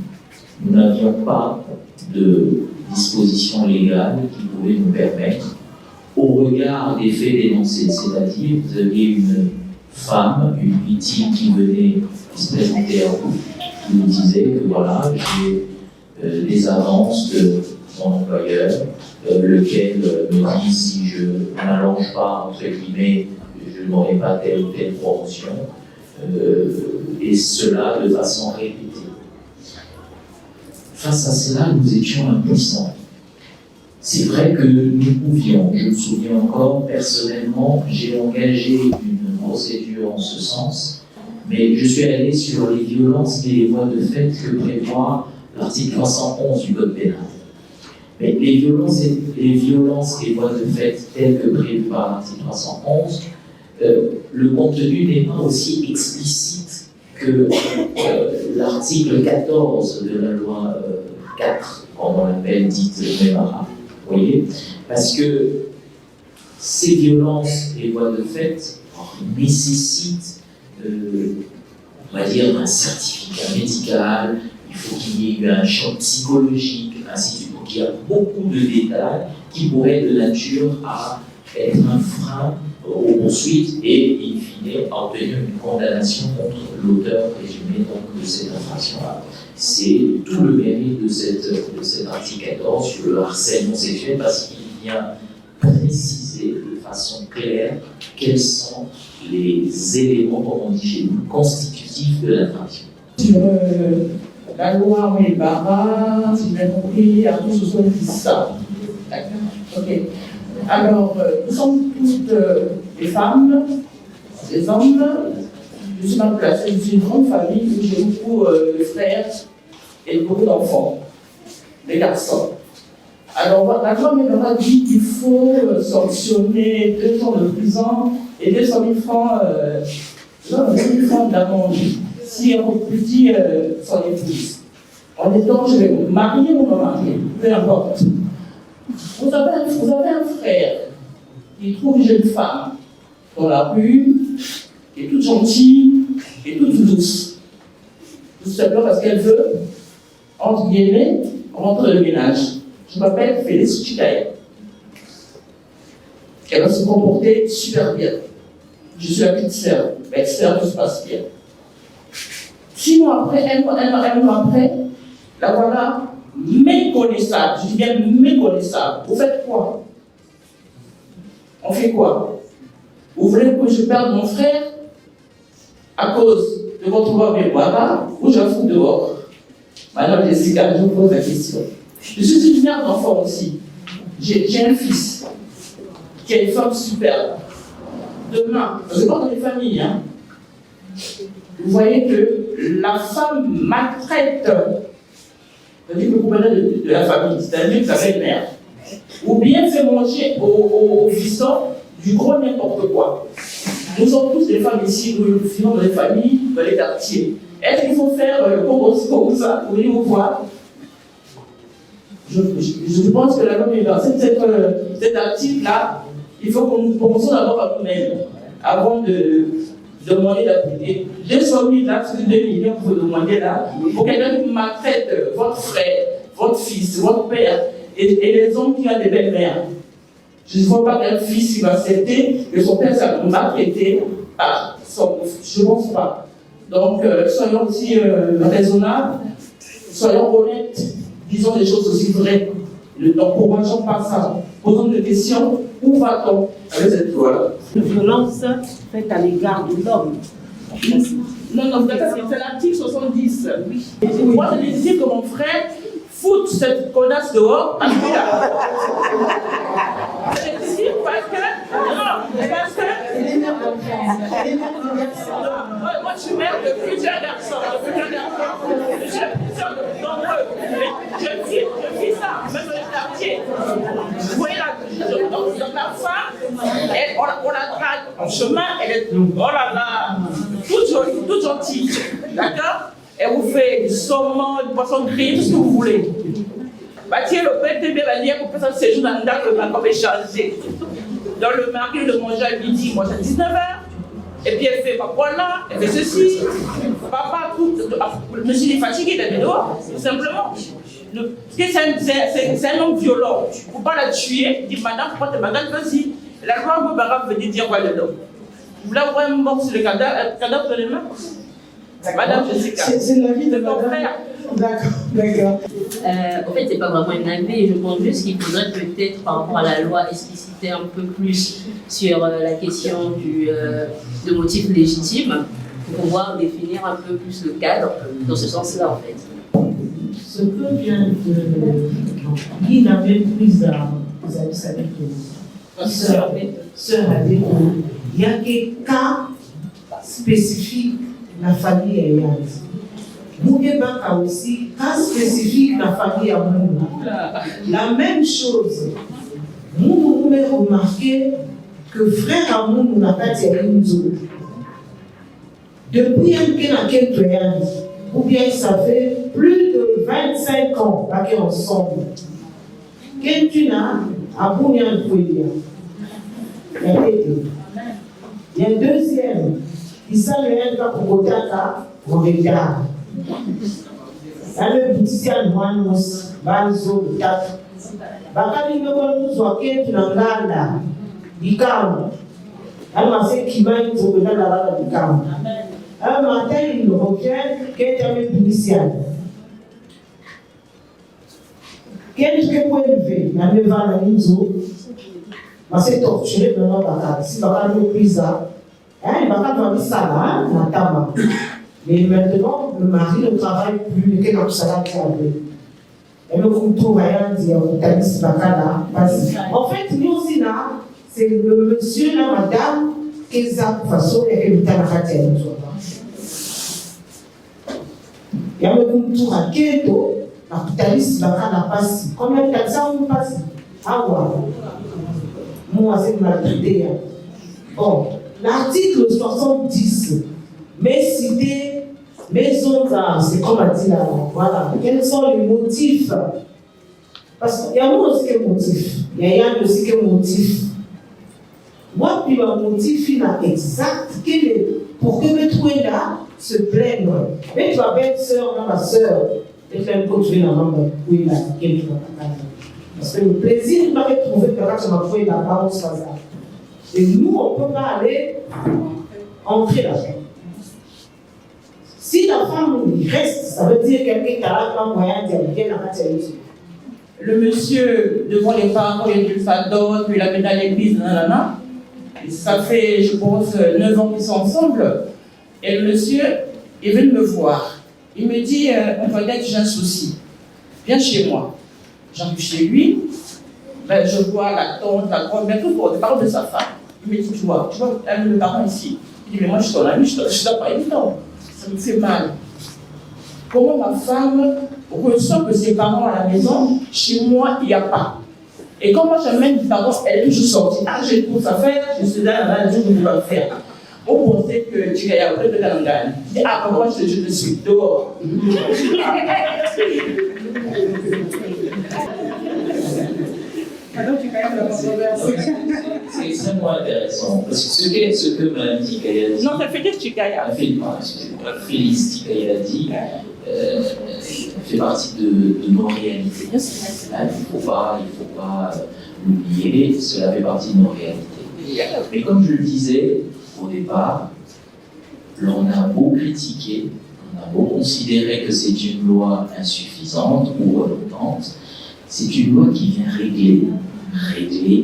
nous n'avions pas de dispositions légales qui pouvaient nous permettre, au regard des faits dénoncés, c'est-à-dire vous aviez une femme, une victime qui venait se présenter à vous, qui nous disait que voilà, j'ai des avances de mon employeur, lequel me dit si je n'allonge pas, entre guillemets, je n'aurai pas telle ou telle promotion, et cela de façon répétée. Face à cela, nous étions impuissants. C'est vrai que nous pouvions, je me souviens encore, personnellement, j'ai engagé une procédure en ce sens, mais je suis allé sur les violences et les voies de fait que prévoit l'article 311 du Code pénal. Mais les violences et voies de fait telles que prévues par l'article 311, le contenu n'est pas aussi explicite que l'article 14 de la loi 4, comme on l'appelle, dite Maïbara. Vous voyez? Parce que ces violences et voies de fait nécessitent, on va dire, un certificat médical, il faut qu'il y ait eu un choc psychologique, ainsi de suite, pour qu'il il y a beaucoup de détails qui pourraient être de nature à être un frein aux poursuites et, in fine, à obtenir une condamnation contre l'auteur présumé donc, de cette infraction-là. C'est tout le mérite de cet article 14 sur le harcèlement sexuel parce qu'il vient préciser de façon claire quels sont les éléments, comme on dit chez nous, constitutifs de l'infraction. Sur la loi Ouébara, si j'ai bien compris, article 70. D'accord. Ok. Alors, nous sommes toutes des femmes, des hommes. Je suis mal placée, je suis une grande famille où j'ai beaucoup de frères et beaucoup d'enfants, des garçons. Alors, la loi Ouébara dit qu'il faut sanctionner 2 ans de prison et 200 000 francs, 200 000 francs d'amende si un petit s'en épouse. En étant, je vais me marier ou me marier, peu importe. Vous avez un frère qui trouve une jeune femme dans la rue, qui est toute gentille et toute douce. Tout simplement parce qu'elle veut, entre guillemets, rentrer le ménage. Je m'appelle Félix Chikaye. Elle va se comporter super bien. Je suis la petite sœur. L'extérieur, tout se passe bien. 6 mois après, un mois après, la voilà méconnaissable. Je dis bien méconnaissable. Vous faites quoi? On fait quoi? Vous voulez que je perde mon frère à cause de votre loi Ouébara ou je la fous dehors? Madame Jessica, je vous pose la question. Je suis une mère d'enfant aussi. J'ai un fils qui a une femme superbe. Demain, je ne pas dans les familles, hein. Vous voyez que la femme maltraite, c'est-à-dire le compagnon de la famille, c'est-à-dire sa belle-mère, ou bien fait manger aux fistons du gros n'importe quoi. Nous sommes tous des femmes ici, nous vivons dans les familles, dans les quartiers. Est-ce qu'il faut faire comme ça, oui ou quoi? Je pense que la loi est dans cet article-là, il faut qu'on nous commençons d'abord à nous-mêmes, avant de demander d'appliquer 200 000 là, c'est 2 millions que vous demandez là, pour quelqu'un qui maltraite votre frère, votre fils, votre père, et les hommes qui ont des belles-mères. Je ne vois pas qu'un fils qui va accepter que son père soit maltraité par son fils. Je ne pense pas. Donc, soyons aussi raisonnables, soyons honnêtes, disons des choses aussi vraies. N'encourageons pas ça. Posons des questions. Où va-t-on avec cette loi-là? De violence faite à l'égard de l'homme. Non, c'est l'article 70. Oui. Moi, je décide que mon frère foute cette connasse dehors parce qu'il a. Je décide parce que. Non, parce que. Moi, je suis mère de plusieurs garçons. Je suis nombreux. Je vis ça, même dans les quartiers. Vous voyez la femme, on la drague en chemin, elle est, oh là là, toute jolie, toute gentille, d'accord? Elle vous fait du saumon, du poisson gris, tout ce que vous voulez. Bah tiens, le père était bien dire pour faire un séjour dans le DAC, le mari comme échangé. Dans le mari de manger à midi, moi c'est 19h. Et puis elle fait, bah voilà, elle fait ceci. Papa, tout. Je me suis dit fatiguée d'être dehors, tout simplement. C'est un homme violent. Il ne faut pas la tuer. Il dit, madame, pourquoi tu m'attends? Vas-y. La loi Ouébara veut dire quoi dedans? Vous voulez avoir un mort sur le cadavre de les mains? Madame Jessica. C'est la vie de ton frère. D'accord. En fait, c'est pas vraiment une avis. Je pense juste qu'il faudrait peut-être, par rapport à la loi, expliciter un peu plus sur la question de motif légitime pour pouvoir définir un peu plus le cadre dans ce sens-là, en fait. Ce que vient de Guy avait pris à vous avez salué que sœur a dit qu'il y a des cas spécifiques la famille ayante. Moudébaka aussi, cas spécifique la famille à Mouna. La même chose. Nous pouvons remarquer que frère Amoun n'a pas tiré une zone. Depuis un Kenaken ou bien ça fait plus de 25 ans qu'on est ensemble. Quand tu n'as Amoun y'a un pouillard. Il y a un deuxième. Il s'en vient pas pour Kotaka, on regarde. Dans le petit Anouanos, Banzo, 4, Bakali nous soit que tu n'enganda, dikam. Elle m'a fait qui m'a dit que dans la dikam. Un matin, il revient, qui est un initial. Quel que point de vue, il y a même la nizo, m'a fait torturer dans la bakali. Si bakali nous pisa, il bakali va dire ça là, la tama. Mais maintenant, le mari ne travaille plus que dans le salaire qu'il avait. Et le couteau rien dire au talis bakala. En fait, nous aussi là, c'est le monsieur, la madame, qui a façon et que nous avons fait. Il y a le couteau à Keto, la talis bakala passe. Combien de temps on passe? Ah ouais. Moi, c'est ma idée. Bon, l'article 70, mais cité. Maison d'art, c'est comme on dit là, voilà. Quels sont les motifs? Parce qu'il y a aussi des motifs. Il y a aussi des motifs. Moi, puis mon motif, il est exact. Pour que mes trouver là se plaignent. Mais tu vas belle soeur, ma soeur, et faire un coach dans la main. Oui, là, quelque chose. Parce que le plaisir, il m'a trouvé que là, tu m'as trouvé là-bas, on se passe. Et nous, on ne peut pas aller entrer là-bas. Si la femme reste, ça veut dire quelqu'un qui a un moyen de bien la maternité. Le monsieur, devant les parents, il a dû faire d'autres, puis il a mis à l'église, nanana. Ça fait, je pense, 9 ans qu'ils sont ensemble. Et le monsieur est venu me voir. Il me dit, Antoinette, j'ai un souci. Viens chez moi. J'arrive chez lui. Ben, je vois la tante, la grand-mère, tout le monde parle de sa femme. Il me dit, tu vois, le parent ici. Il dit, mais moi, je suis ton ami, je ne dois pas évident. Ça me fait mal. Comment ma femme ressent que ses parents à la maison, chez moi, il n'y a pas. Et quand moi j'amène des parents, elle est toujours sortie. Ah, j'ai une course à faire, je suis là, je ne vais pas faire. On pensait que tu as après de la langue. Ah, moi je suis dehors. C'est extrêmement intéressant. Parce que ce que Mme Tikaya dit. Non, ça fait dire Tikaya. Félix Tikaya dit fait partie de nos réalités. Il ne faut pas l'oublier, cela fait partie de nos réalités. Mais comme je le disais au départ, l'on a beau critiquer, on a beau considérer que c'est une loi insuffisante ou redondante, c'est une loi qui vient régler,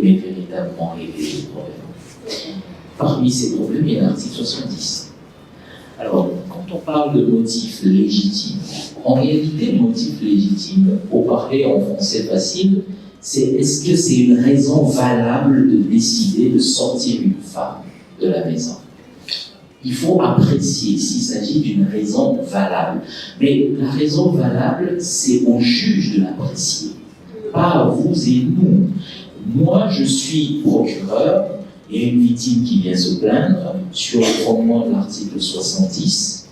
mais véritablement régler les problèmes. Parmi ces problèmes, il y a l'article 70. Alors, quand on parle de motif légitime, en réalité, le motif légitime, pour parler en français facile, c'est est-ce que c'est une raison valable de décider de sortir une femme de la maison? Il faut apprécier s'il s'agit d'une raison valable. Mais la raison valable, c'est au juge de l'apprécier, pas à vous et nous. Moi, je suis procureur, il y a une victime qui vient se plaindre sur le fondement de l'article 70.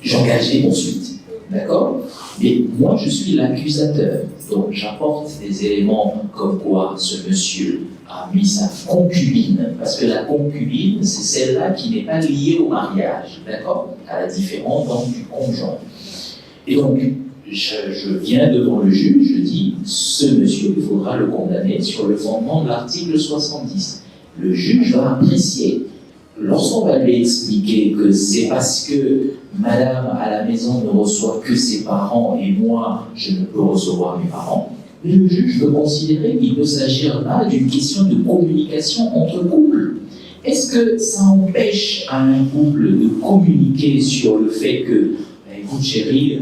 J'engage les poursuites, d'accord? Mais moi, je suis l'accusateur. Donc, j'apporte des éléments comme quoi ce monsieur a mis sa concubine, parce que la concubine, c'est celle-là qui n'est pas liée au mariage, d'accord? À la différence donc, du conjoint. Et donc, je viens devant le juge, je dis, ce monsieur, il faudra le condamner sur le fondement de l'article 70. Le juge va apprécier. Lorsqu'on va lui expliquer que c'est parce que madame à la maison ne reçoit que ses parents et moi, je ne peux recevoir mes parents, le juge peut considérer qu'il peut s'agir là d'une question de communication entre couples. Est-ce que ça empêche à un couple de communiquer sur le fait que, écoute chérie,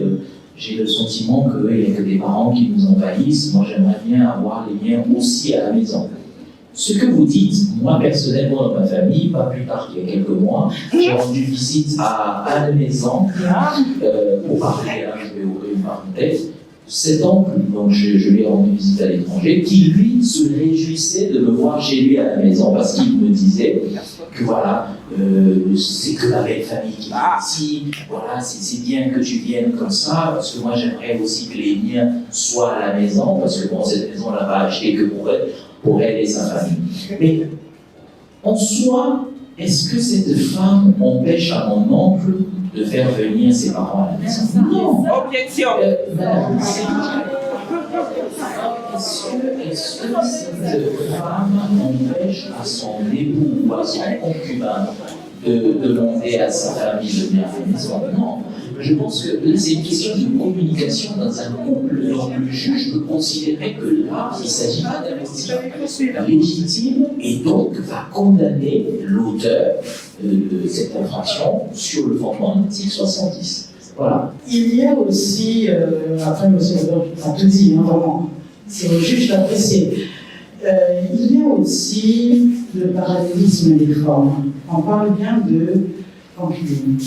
j'ai le sentiment qu'il n'y a que des parents qui nous envahissent, moi j'aimerais bien avoir les miens aussi à la maison. Ce que vous dites, moi personnellement dans ma famille, pas plus tard qu'il y a quelques mois, j'ai rendu visite à un de mes oncles, pour parler, je vais ouvrir une parenthèse, cet oncle, donc je lui ai rendu visite à l'étranger, qui lui se réjouissait de me voir chez lui à la maison parce qu'il me disait que voilà, c'est que la belle famille qui est ici, voilà, c'est bien que tu viennes comme ça, parce que moi j'aimerais aussi que les miens soient à la maison, parce que bon, cette maison on l'a pas achetée que pour elle et sa famille. Mais en soi, est-ce que cette femme empêche à mon oncle de faire venir ses parents à la maison? Non. Objection. est-ce que cette femme empêche à son époux ou à son concubin de demander à sa famille de venir à la maison? Non. Je pense que là, c'est une question de communication dans un couple. Donc, le juge peut considérer que là, il ne s'agit pas d'un motif légitime et donc va condamner l'auteur de cette infraction sur le fondement de l'article 70. Voilà. Il y a aussi, après M. Leblanc a tout dit, hein, vraiment, c'est au juge d'apprécier. Il y a aussi le parallélisme des formes. On parle bien de concubine.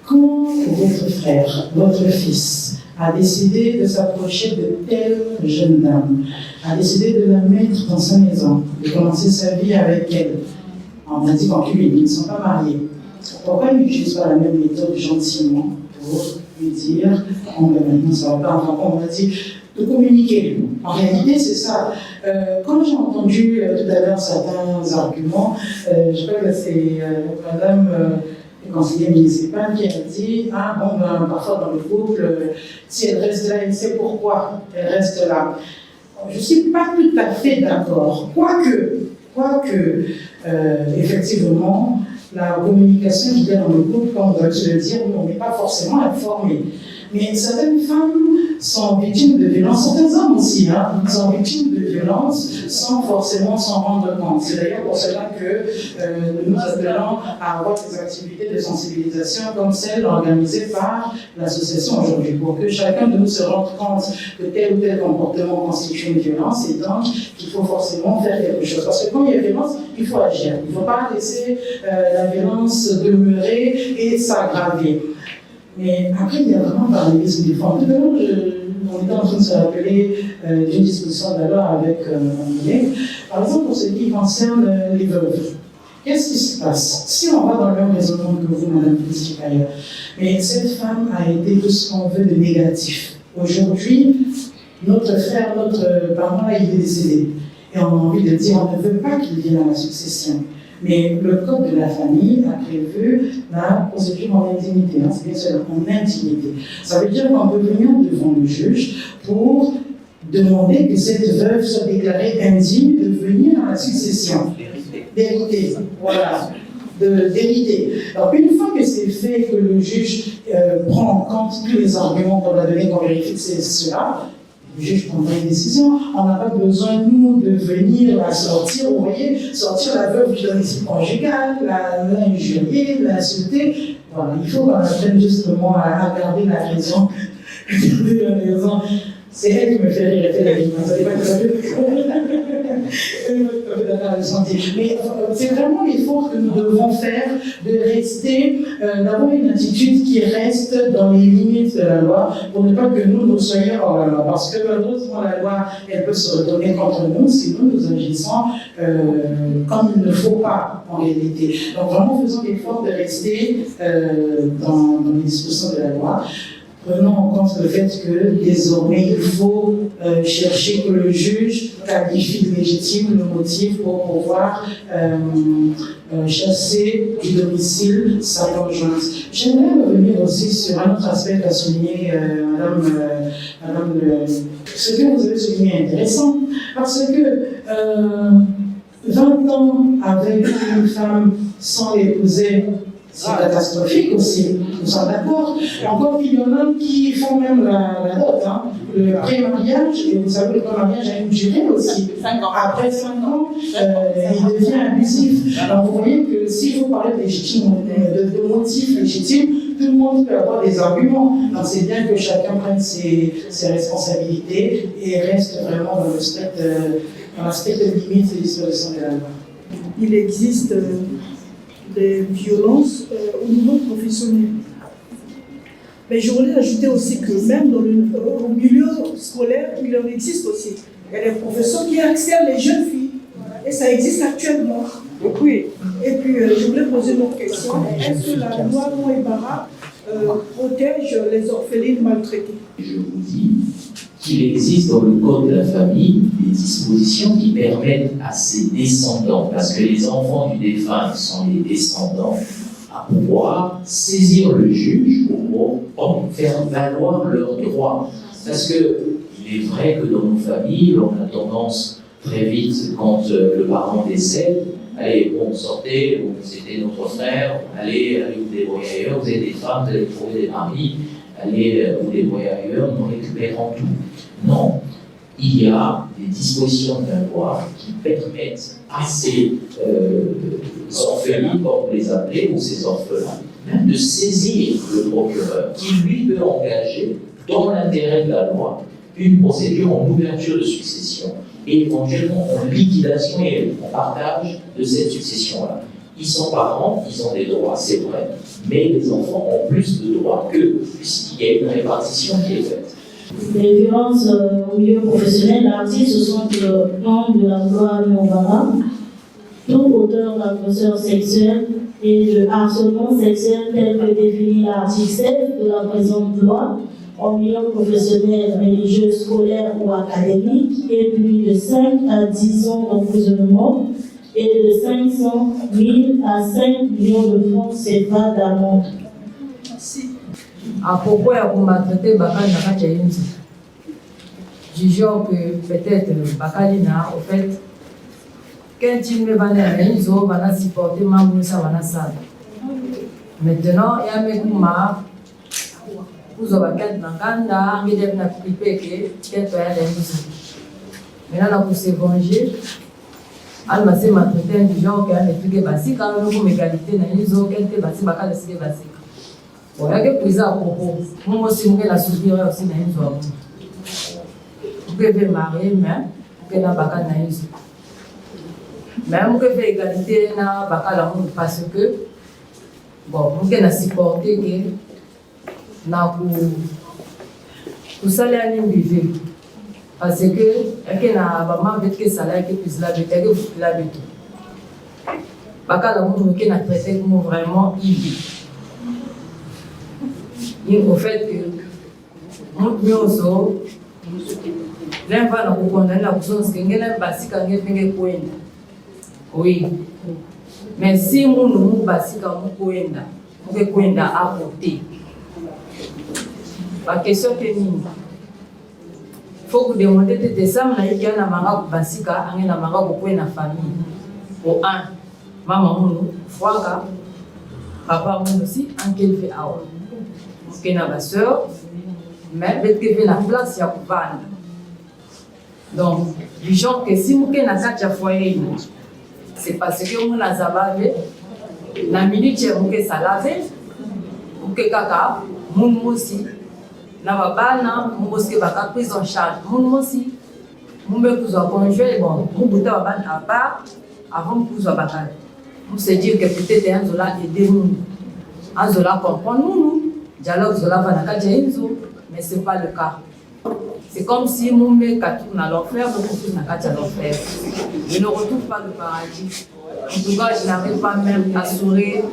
Quand votre frère, votre fils, a décidé de s'approcher de telle jeune dame, a décidé de la mettre dans sa maison, de commencer sa vie avec elle, on a dit concubine, ils ne sont pas mariés. Pourquoi ils n'utilisent pas la même méthode gentiment pour lui dire on va maintenant ça va pas, enfin on va dire de communiquer. En réalité, c'est ça. Quand j'ai entendu tout à l'heure certains arguments, je crois que c'est madame conseillère municipale qui a dit ah bon ben, parfois dans le couple, si elle reste là, elle sait pourquoi elle reste là. Je ne suis pas tout à fait d'accord. Quoique effectivement, la communication qui est dans le couple, comme on doit se le dire, on n'est pas forcément informé. Mais certaines femmes sont victimes de violences, certains hommes aussi, hein, sont victimes de violences sans forcément s'en rendre compte. C'est d'ailleurs pour cela que nous appelons à avoir des activités de sensibilisation comme celles organisées par l'association aujourd'hui, pour que chacun de nous se rende compte que tel ou tel comportement constitue une violence et donc qu'il faut forcément faire quelque chose. Parce que quand il y a violence, il faut agir. Il ne faut pas laisser la violence demeurer et s'aggraver. Mais après, il y a vraiment un parallélisme des formes. Tout à l'heure, on était en train de se rappeler d'une disposition de la loi avec mon collègue. Par exemple, pour ce qui concerne les veuves, qu'est-ce qui se passe? Si on va dans le même raisonnement que vous, Madame Pistikaïa, mais cette femme a été tout ce qu'on veut de négatif. Aujourd'hui, notre frère, notre parent, il est décédé. Et on a envie de dire, on ne veut pas qu'il vienne à la succession. Mais le code de la famille a prévu la procédure en intimité, hein, c'est bien sûr en intimité. Ça veut dire qu'on peut venir devant le juge pour demander que cette veuve soit déclarée indigne de venir à la succession. D'hériter, voilà, d'hériter. Alors une fois que c'est fait, que le juge prend en compte tous les arguments qu'on a donnés, qu'on vérifie que c'est cela, le juge prendra une décision. On n'a pas besoin, nous, de venir la sortir, vous voyez, sortir la veuve du domicile conjugal, l'injurier, l'insulter. Voilà, il faut qu'on apprenne justement à garder la raison. C'est elle qui me fait rire, elle fait la vie. Vous savez pas que ça fait mais c'est vraiment l'effort que nous devons faire de rester, d'avoir une attitude qui reste dans les limites de la loi pour ne pas que nous soyons hors la loi. Parce que malheureusement, la loi, elle peut se retourner contre nous si nous agissons comme il ne faut pas en réalité. Donc vraiment, faisons l'effort de rester dans les dispositions de la loi. Prenons en compte le fait que désormais il faut chercher que le juge qualifie de légitime le motif pour pouvoir chasser du domicile sa conjointe. J'aimerais revenir aussi sur un autre aspect qu'a souligné Madame ce que vous avez souligné est intéressant, parce que 20 ans avec une femme sans l'épouser, c'est catastrophique aussi, nous sommes d'accord. Encore qu'il y en a qui font même la dot, hein. Le pré-mariage, et vous savez, le pré-mariage a une durée aussi. Après 5 ans, il devient abusif. Alors vous voyez que si vous parlez de motifs légitimes, tout le monde peut avoir des arguments. Donc c'est bien que chacun prenne ses responsabilités et reste vraiment dans la stricte limite des dispositions de la loi. Il existe des violences au niveau professionnel. Mais je voulais ajouter aussi que même au milieu scolaire, il en existe aussi. Il y a des professeurs qui harcèlent les jeunes filles. Et ça existe actuellement. Oui. Et puis, je voulais poser une autre question. Est-ce que la loi Moïbara protège les orphelines maltraitées? Je vous dis qu'il existe dans le code de la famille des dispositions qui permettent à ses descendants, parce que les enfants du défunt sont les descendants, à pouvoir saisir le juge pour faire valoir leurs droits. Parce qu'il Il est vrai que dans nos familles, on a tendance très vite, quand le parent décède, allez, bon, sortez, c'était notre frère, allez vous débrouiller ailleurs, vous avez des femmes, vous allez trouver des maris, allez vous débrouiller ailleurs, nous récupérons tout. Non, il y a des dispositions de la loi qui permettent à ces orphelins, comme vous les appelez, ou ces orphelins, même de saisir le procureur, qui lui peut engager, dans l'intérêt de la loi, une procédure en ouverture de succession et éventuellement en liquidation et en partage de cette succession-là. Ils sont parents, ils ont des droits, c'est vrai, mais les enfants ont plus de droits qu'eux, puisqu'il y a une répartition qui est faite. Les violences au milieu professionnel, l'article 61 de la loi Novara, tout auteur d'agresseur sexuel et de harcèlement sexuel tel que défini l'article 7 de la présente loi, en milieu professionnel, religieux, scolaire ou académique, est puni de 5 à 10 ans d'emprisonnement et de 500 000 à 5 millions de francs CFA d'amende. À propos de maltraiter Bakali Nakachayenzi, jugeons que peut-être Bakali n'a, au fait, quand il me va à supporter Mamoussa Vanassa. Maintenant, il y a mes goumars. Vous avez quelqu'un dans le monde, qui est maintenant, pour se venger, elle m'a dit maltraiter un genre qui a fait basique, car nous avons égalité dans les autres, qui est basique, bakal c'est basique. Bon, il y a que plus à propos. Moi aussi, je la subir aussi dans les autres. Vous pouvez marier, mais vous pouvez bakal dans les autres. Mais vous pouvez faire égalité dans bakal parce que bon, vous pouvez supporter que na kusala ni mbivé parce que na maman veut que ça là que plus la veut que vous la veut bakala mu que na traiter comme vraiment il au fait que mu mioso l'enfant na kokondana na kusonse ngena basika ngefenge kwenda oui mais si mu basika mu kwenda à côté. La question que il faut que vous demandez de ça, mais il y a un manga basika, un manga pour une famille. Au un, maman mounou, frère, papa mounou aussi, un qu'elle fait à eux. Parce qu'il y a ma soeur, mais peut-être qu'elle fait la place, il y a pas. Donc, du genre que si vous avez un quatre foyer, c'est parce que vous avez zabavé, la minute où vous avez salavé, vous avez kaka, mounou aussi. Na babana mboske baka prise en charge mon aussi mumbe kuzwa conjoint bon mubuta babana à part avant kuzwa baka on se dit que peut-être un zola aider nous un zola comprendre nous dialogue zola va na kajenzo mais c'est pas le cas. C'est comme si mumbe katourne à l'enfer beaucoup plus na kaja l'enfer. Je ne retrouve pas le paradis. En tout cas, je n'arrive pas même à sourire.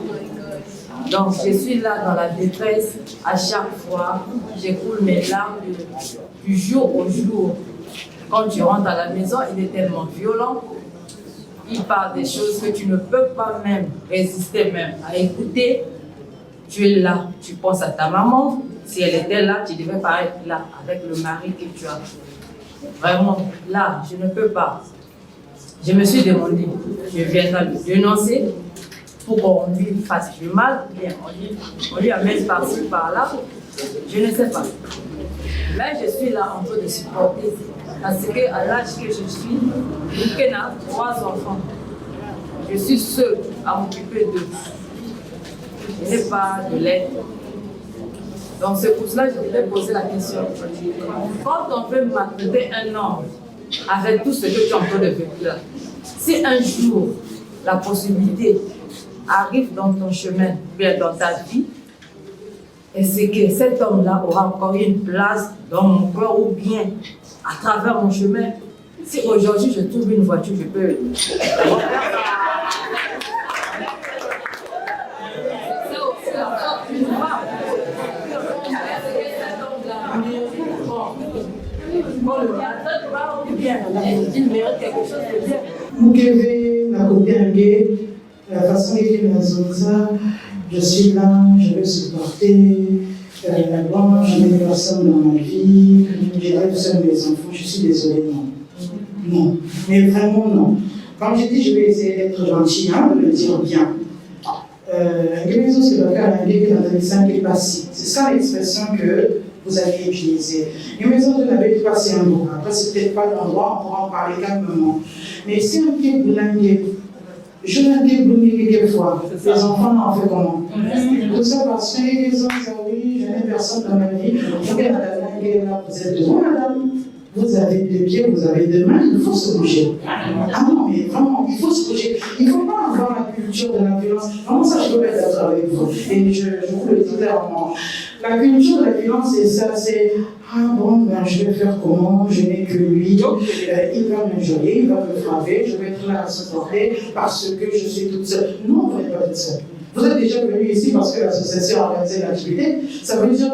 Donc je suis là dans la détresse, à chaque fois, j'écoule mes larmes du jour au jour. Quand tu rentres à la maison, il est tellement violent, il parle des choses que tu ne peux pas même résister même à écouter. Tu es là, tu penses à ta maman, si elle était là, tu devais pas être là avec le mari que tu as. Vraiment, là, je ne peux pas. Je me suis demandé, je viendrai le dénoncer, pour qu'on lui fasse du mal, bien, on lui amène par-ci, par-là, je ne sais pas. Mais je suis là en train de supporter, parce qu'à l'âge que je suis, j'ai 3 enfants. Je suis seule à m'occuper d'eux. Je n'ai pas de l'aide. Donc c'est pour cela que je voulais poser la question. Quand on veut maltraiter un homme, avec tout ce que tu es en train de vivre là, si un jour la possibilité arrive dans ton chemin, bien dans ta vie, et c'est que cet homme-là aura encore une place dans mon cœur ou bien à travers mon chemin. Si aujourd'hui je trouve une voiture, je peux. La façon dont il m'a dit ça, je suis là, je vais supporter, Bon, je n'ai personne dans ma vie, j'élève seul mes enfants, je suis désolée, non. Non, mais vraiment non. Comme j'ai dit, je vais essayer d'être gentil, hein, de le dire bien. C'est ça l'expression que vous avez utilisée. Une maison de n'avez pas passé un mot. Après, c'est peut-être pas l'endroit, on pourra en parler calmement. Mais si un pied boulangue, je l'ai dit quelquefois, les enfants en fait comment? Tout ça parce que les hommes, oui, je n'ai personne dans ma vie. Vous êtes devant, madame. Vous avez deux pieds, vous avez deux mains, il faut se bouger. Ah non, mais vraiment, il faut se bouger. Il ne faut pas avoir la culture de la violence. Vraiment, ça, je peux être d'accord avec vous. Et je vous le dis clairement. La culture de la violence, c'est ça, c'est ah bon, ben, je vais faire comment? Je n'ai que lui. Il va me geler, il va me frapper, je vais être là à supporter parce que je suis toute seule. Non, vous n'êtes pas toute seule. Vous êtes déjà venu ici parce que l'association a organisé l'activité. Ça veut dire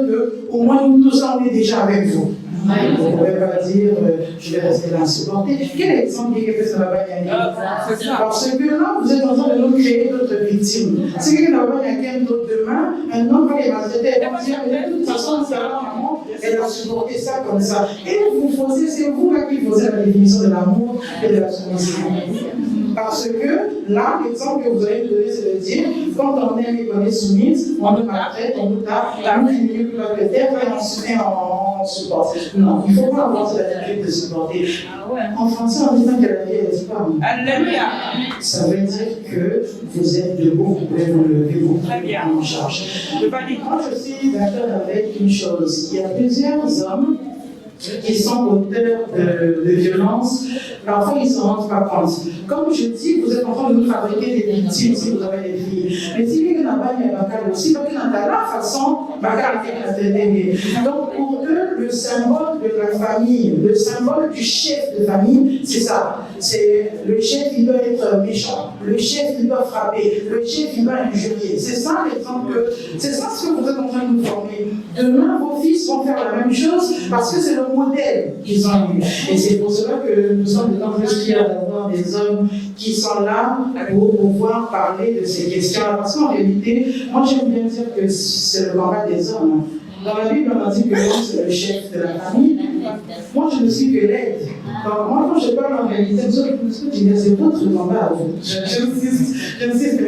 qu'au moins nous tous, on est déjà avec vous. Vous ne pouvez pas dire je vais rester là à supporter. Quel exemple dit que ça va pas gagner? Parce que là, vous êtes en train de nous créer d'autres victimes. Si quelqu'un n'a pas gagné d'autres demain, un homme va les maltraiter. Elle va dire de toute façon, ça va, maman, elle a supporté ça comme ça. Et vous faisiez, c'est vous là qui faisiez la définition de l'amour et de la soumission. Parce que là, l'exemple que vous allez me donner, c'est de dire quand on aime et qu'on est soumise, on nous maltraite, on nous tape, on diminue le terre et on supporte. Non, il ne faut pas avoir cette attitude de supporter. En français, on dit que la vie est disparue. Alléluia. Ça veut dire que vous êtes debout, vous pouvez vous lever, vous pouvez prendre en charge. Moi, je suis d'accord avec une chose. Il y a plusieurs hommes qui sont auteurs de violences, parfois ils ne s'en rendent pas compte. Comme je dis, vous êtes en train de nous fabriquer des victimes si vous avez des filles. Mais si quelqu'un n'a pas de aussi, parce que dans la façon, donc pour eux, le symbole de la famille, le symbole du chef de famille, c'est ça. C'est le chef, il doit être méchant, le chef, il doit frapper, le chef, il doit injurier. C'est ça l'exemple, c'est ça ce que vous êtes en train de nous former. Demain, vos fils vont faire la même chose parce que c'est le modèle qu'ils ont eu. Et c'est pour cela que nous sommes d'autant plus fiers d'avoir des hommes qui sont là pour pouvoir parler de ces questions. Parce qu'en réalité, moi j'aime bien dire que c'est le combat des hommes. Dans la Bible, on a dit que l'homme c'est le chef de la famille. Moi, je ne suis que l'aide. Donc, moi, quand je parle en réalité, c'est votre combat à vous. J'insiste,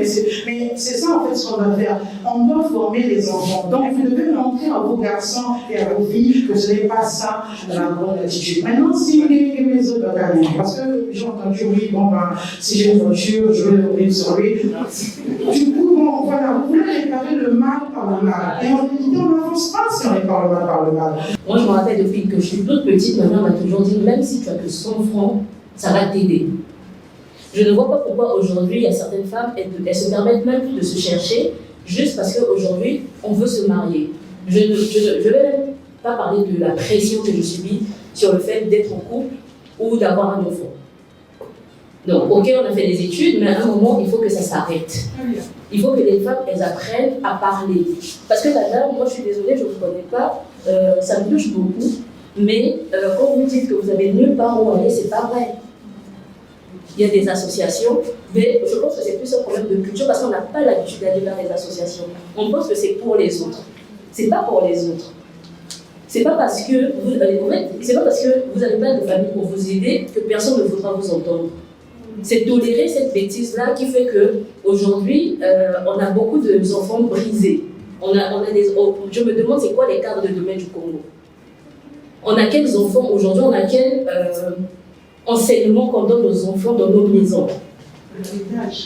mais c'est ça en fait ce qu'on doit faire. On doit former les enfants. Donc, vous devez montrer à vos garçons et à vos filles que ce n'est pas ça la bonne attitude. Maintenant, si les maisons doivent gagner, parce que j'ai entendu, oui, bon, ben, si j'ai une voiture, je vais rouler sur lui. Du coup, bon, voilà, vous voulez réparer le mal par le mal. Et en réalité, on n'avance pas si on répare le mal par le mal. Moi, je me rappelle depuis que je suis toute petite, ma mère m'a toujours dit, même si tu as que 100 francs, ça va t'aider. Je ne vois pas pourquoi aujourd'hui, il y a certaines femmes, elles se permettent même plus de se chercher, juste parce qu'aujourd'hui, on veut se marier. Je ne vais même pas parler de la pression que je subis sur le fait d'être en couple ou d'avoir un enfant. Donc, ok, on a fait des études, mais à un moment, il faut que ça s'arrête. Il faut que les femmes, elles apprennent à parler. Parce que là, moi, je suis désolée, je ne vous connais pas, ça me touche beaucoup, mais quand vous dites que vous avez nulle part où aller, c'est pas vrai. Il y a des associations, mais je pense que c'est plus un problème de culture parce qu'on n'a pas l'habitude d'aller vers les associations. On pense que c'est pour les autres. C'est pas pour les autres. C'est pas parce que vous n'avez pas de famille pour vous aider que personne ne voudra vous entendre. C'est tolérer cette bêtise-là qui fait qu'aujourd'hui, on a beaucoup d'enfants brisés. Je me demande c'est quoi les cadres de demain du Congo. On a quels enfants aujourd'hui, on a quel enseignement qu'on donne aux enfants dans nos maisons.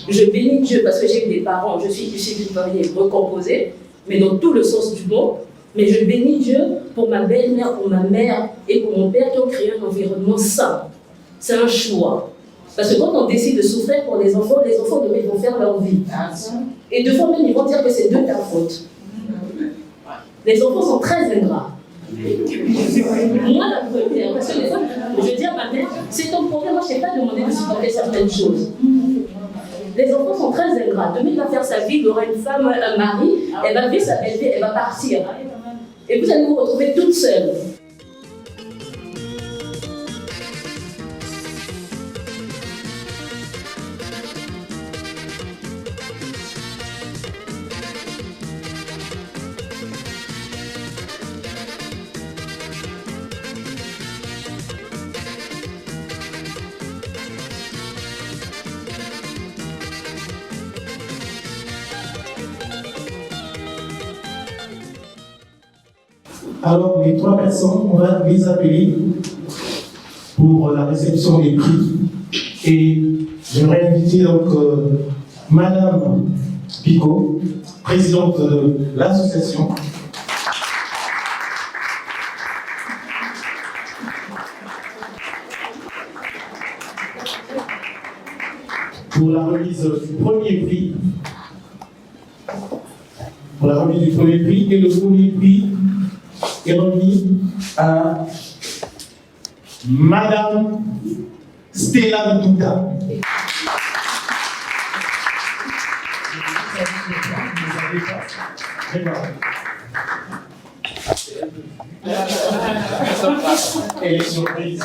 Je bénis Dieu parce que j'ai eu des parents, je suis issue d'une famille recomposée, mais dans tout le sens du mot. Mais je bénis Dieu pour ma belle-mère, pour ma mère et pour mon père qui ont créé un environnement sain. C'est un choix. Parce que quand on décide de souffrir pour les enfants demain vont faire leur vie. Et deux fois même, ils vont dire que c'est de ta faute. Les enfants sont très ingrats. Moi, la première, parce que les fois, je dis à ma mère, c'est ton problème, moi je ne t'ai pas demandé de supporter certaines choses. Les enfants sont très ingrats. Demain, il va faire sa vie, il aura une femme, un mari, elle va vivre sa belle vie, elle va partir. Et vous allez vous retrouver toute seule. Alors, les 3 personnes, on va les appeler pour la réception des prix. Et j'aimerais inviter donc Madame Picot, présidente de l'association. Pour la remise du premier prix. Pour la remise du premier prix. Et le premier prix est remis à Madame Stella Ndouda. Elle est surprise.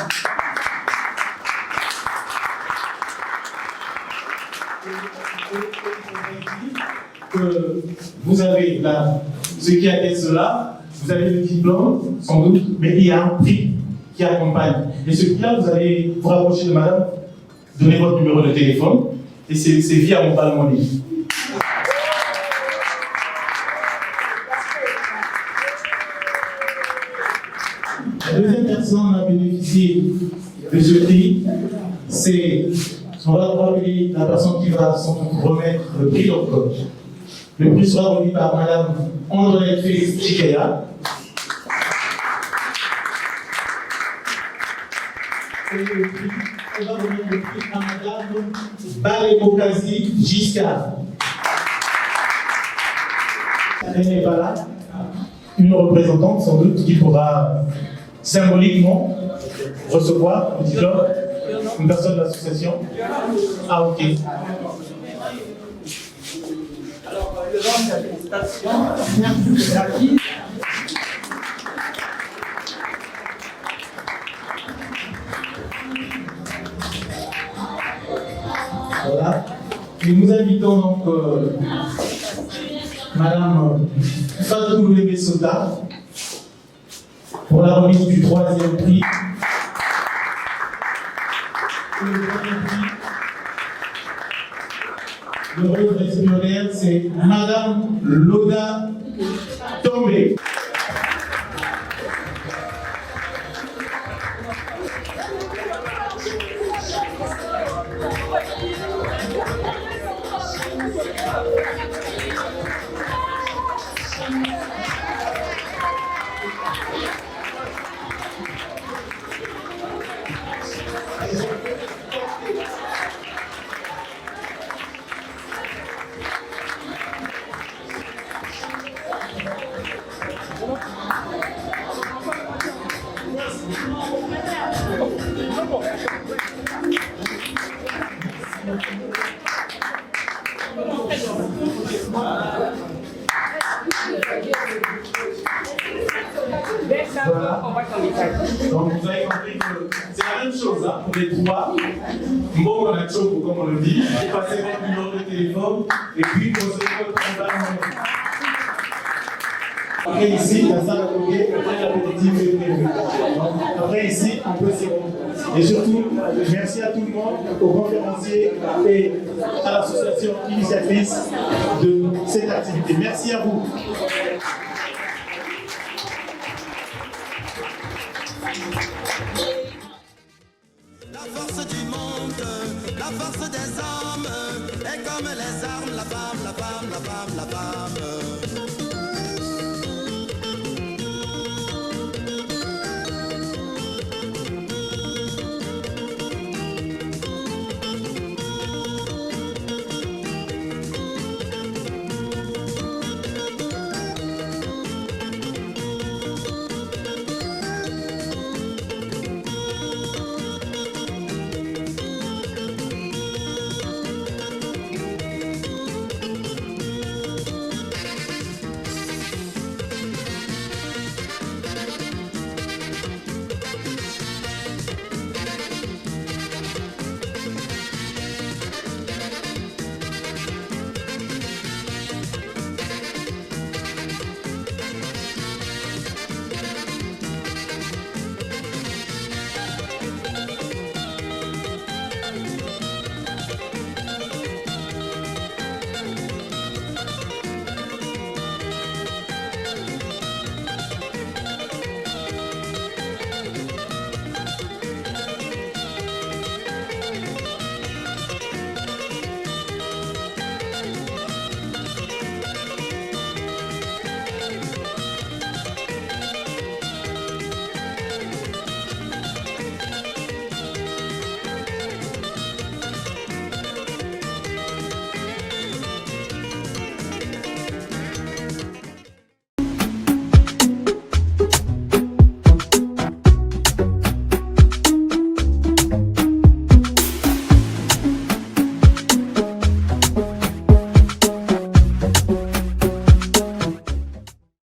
Que vous avez là, ce qui atteste cela, vous avez le diplôme, sans doute, mais il y a un prix qui accompagne. Et ce prix-là, vous allez vous rapprocher de madame, donner votre numéro de téléphone, et c'est via Mobile Money. La deuxième personne à bénéficier de ce prix, c'est, on va rappeler la personne qui va sans doute remettre le prix d'octobre. Le prix sera remis par Madame André Félix Chikaya. Et le prix, on va remettre le prix à Madame Balé-Bokazi Giscard. Elle n'est pas là. Une représentante, sans doute, qui pourra symboliquement recevoir le diplôme, une personne de l'association. Ah, ok. Voilà. Et nous invitons donc Madame Fatou Lébé-Sota pour la remise du 3e prix. Et le premier prix, l'heureuse récipiendaire, c'est Madame Loda Tombé. Voilà. Donc vous avez compris que c'est la même chose hein, pour les 3. Bon, on a chaud, comme on le dit. Vous passez votre numéro de téléphone et puis vous recevez votre compagnon. Après ici, la salle à côté, après l'apéritif est prévu. Après ici, on peut s'y rendre. Et surtout, merci à tout le monde, aux conférenciers et à l'association initiatrice de cette activité. Merci à vous. La force du monde, la force des hommes est comme les armes.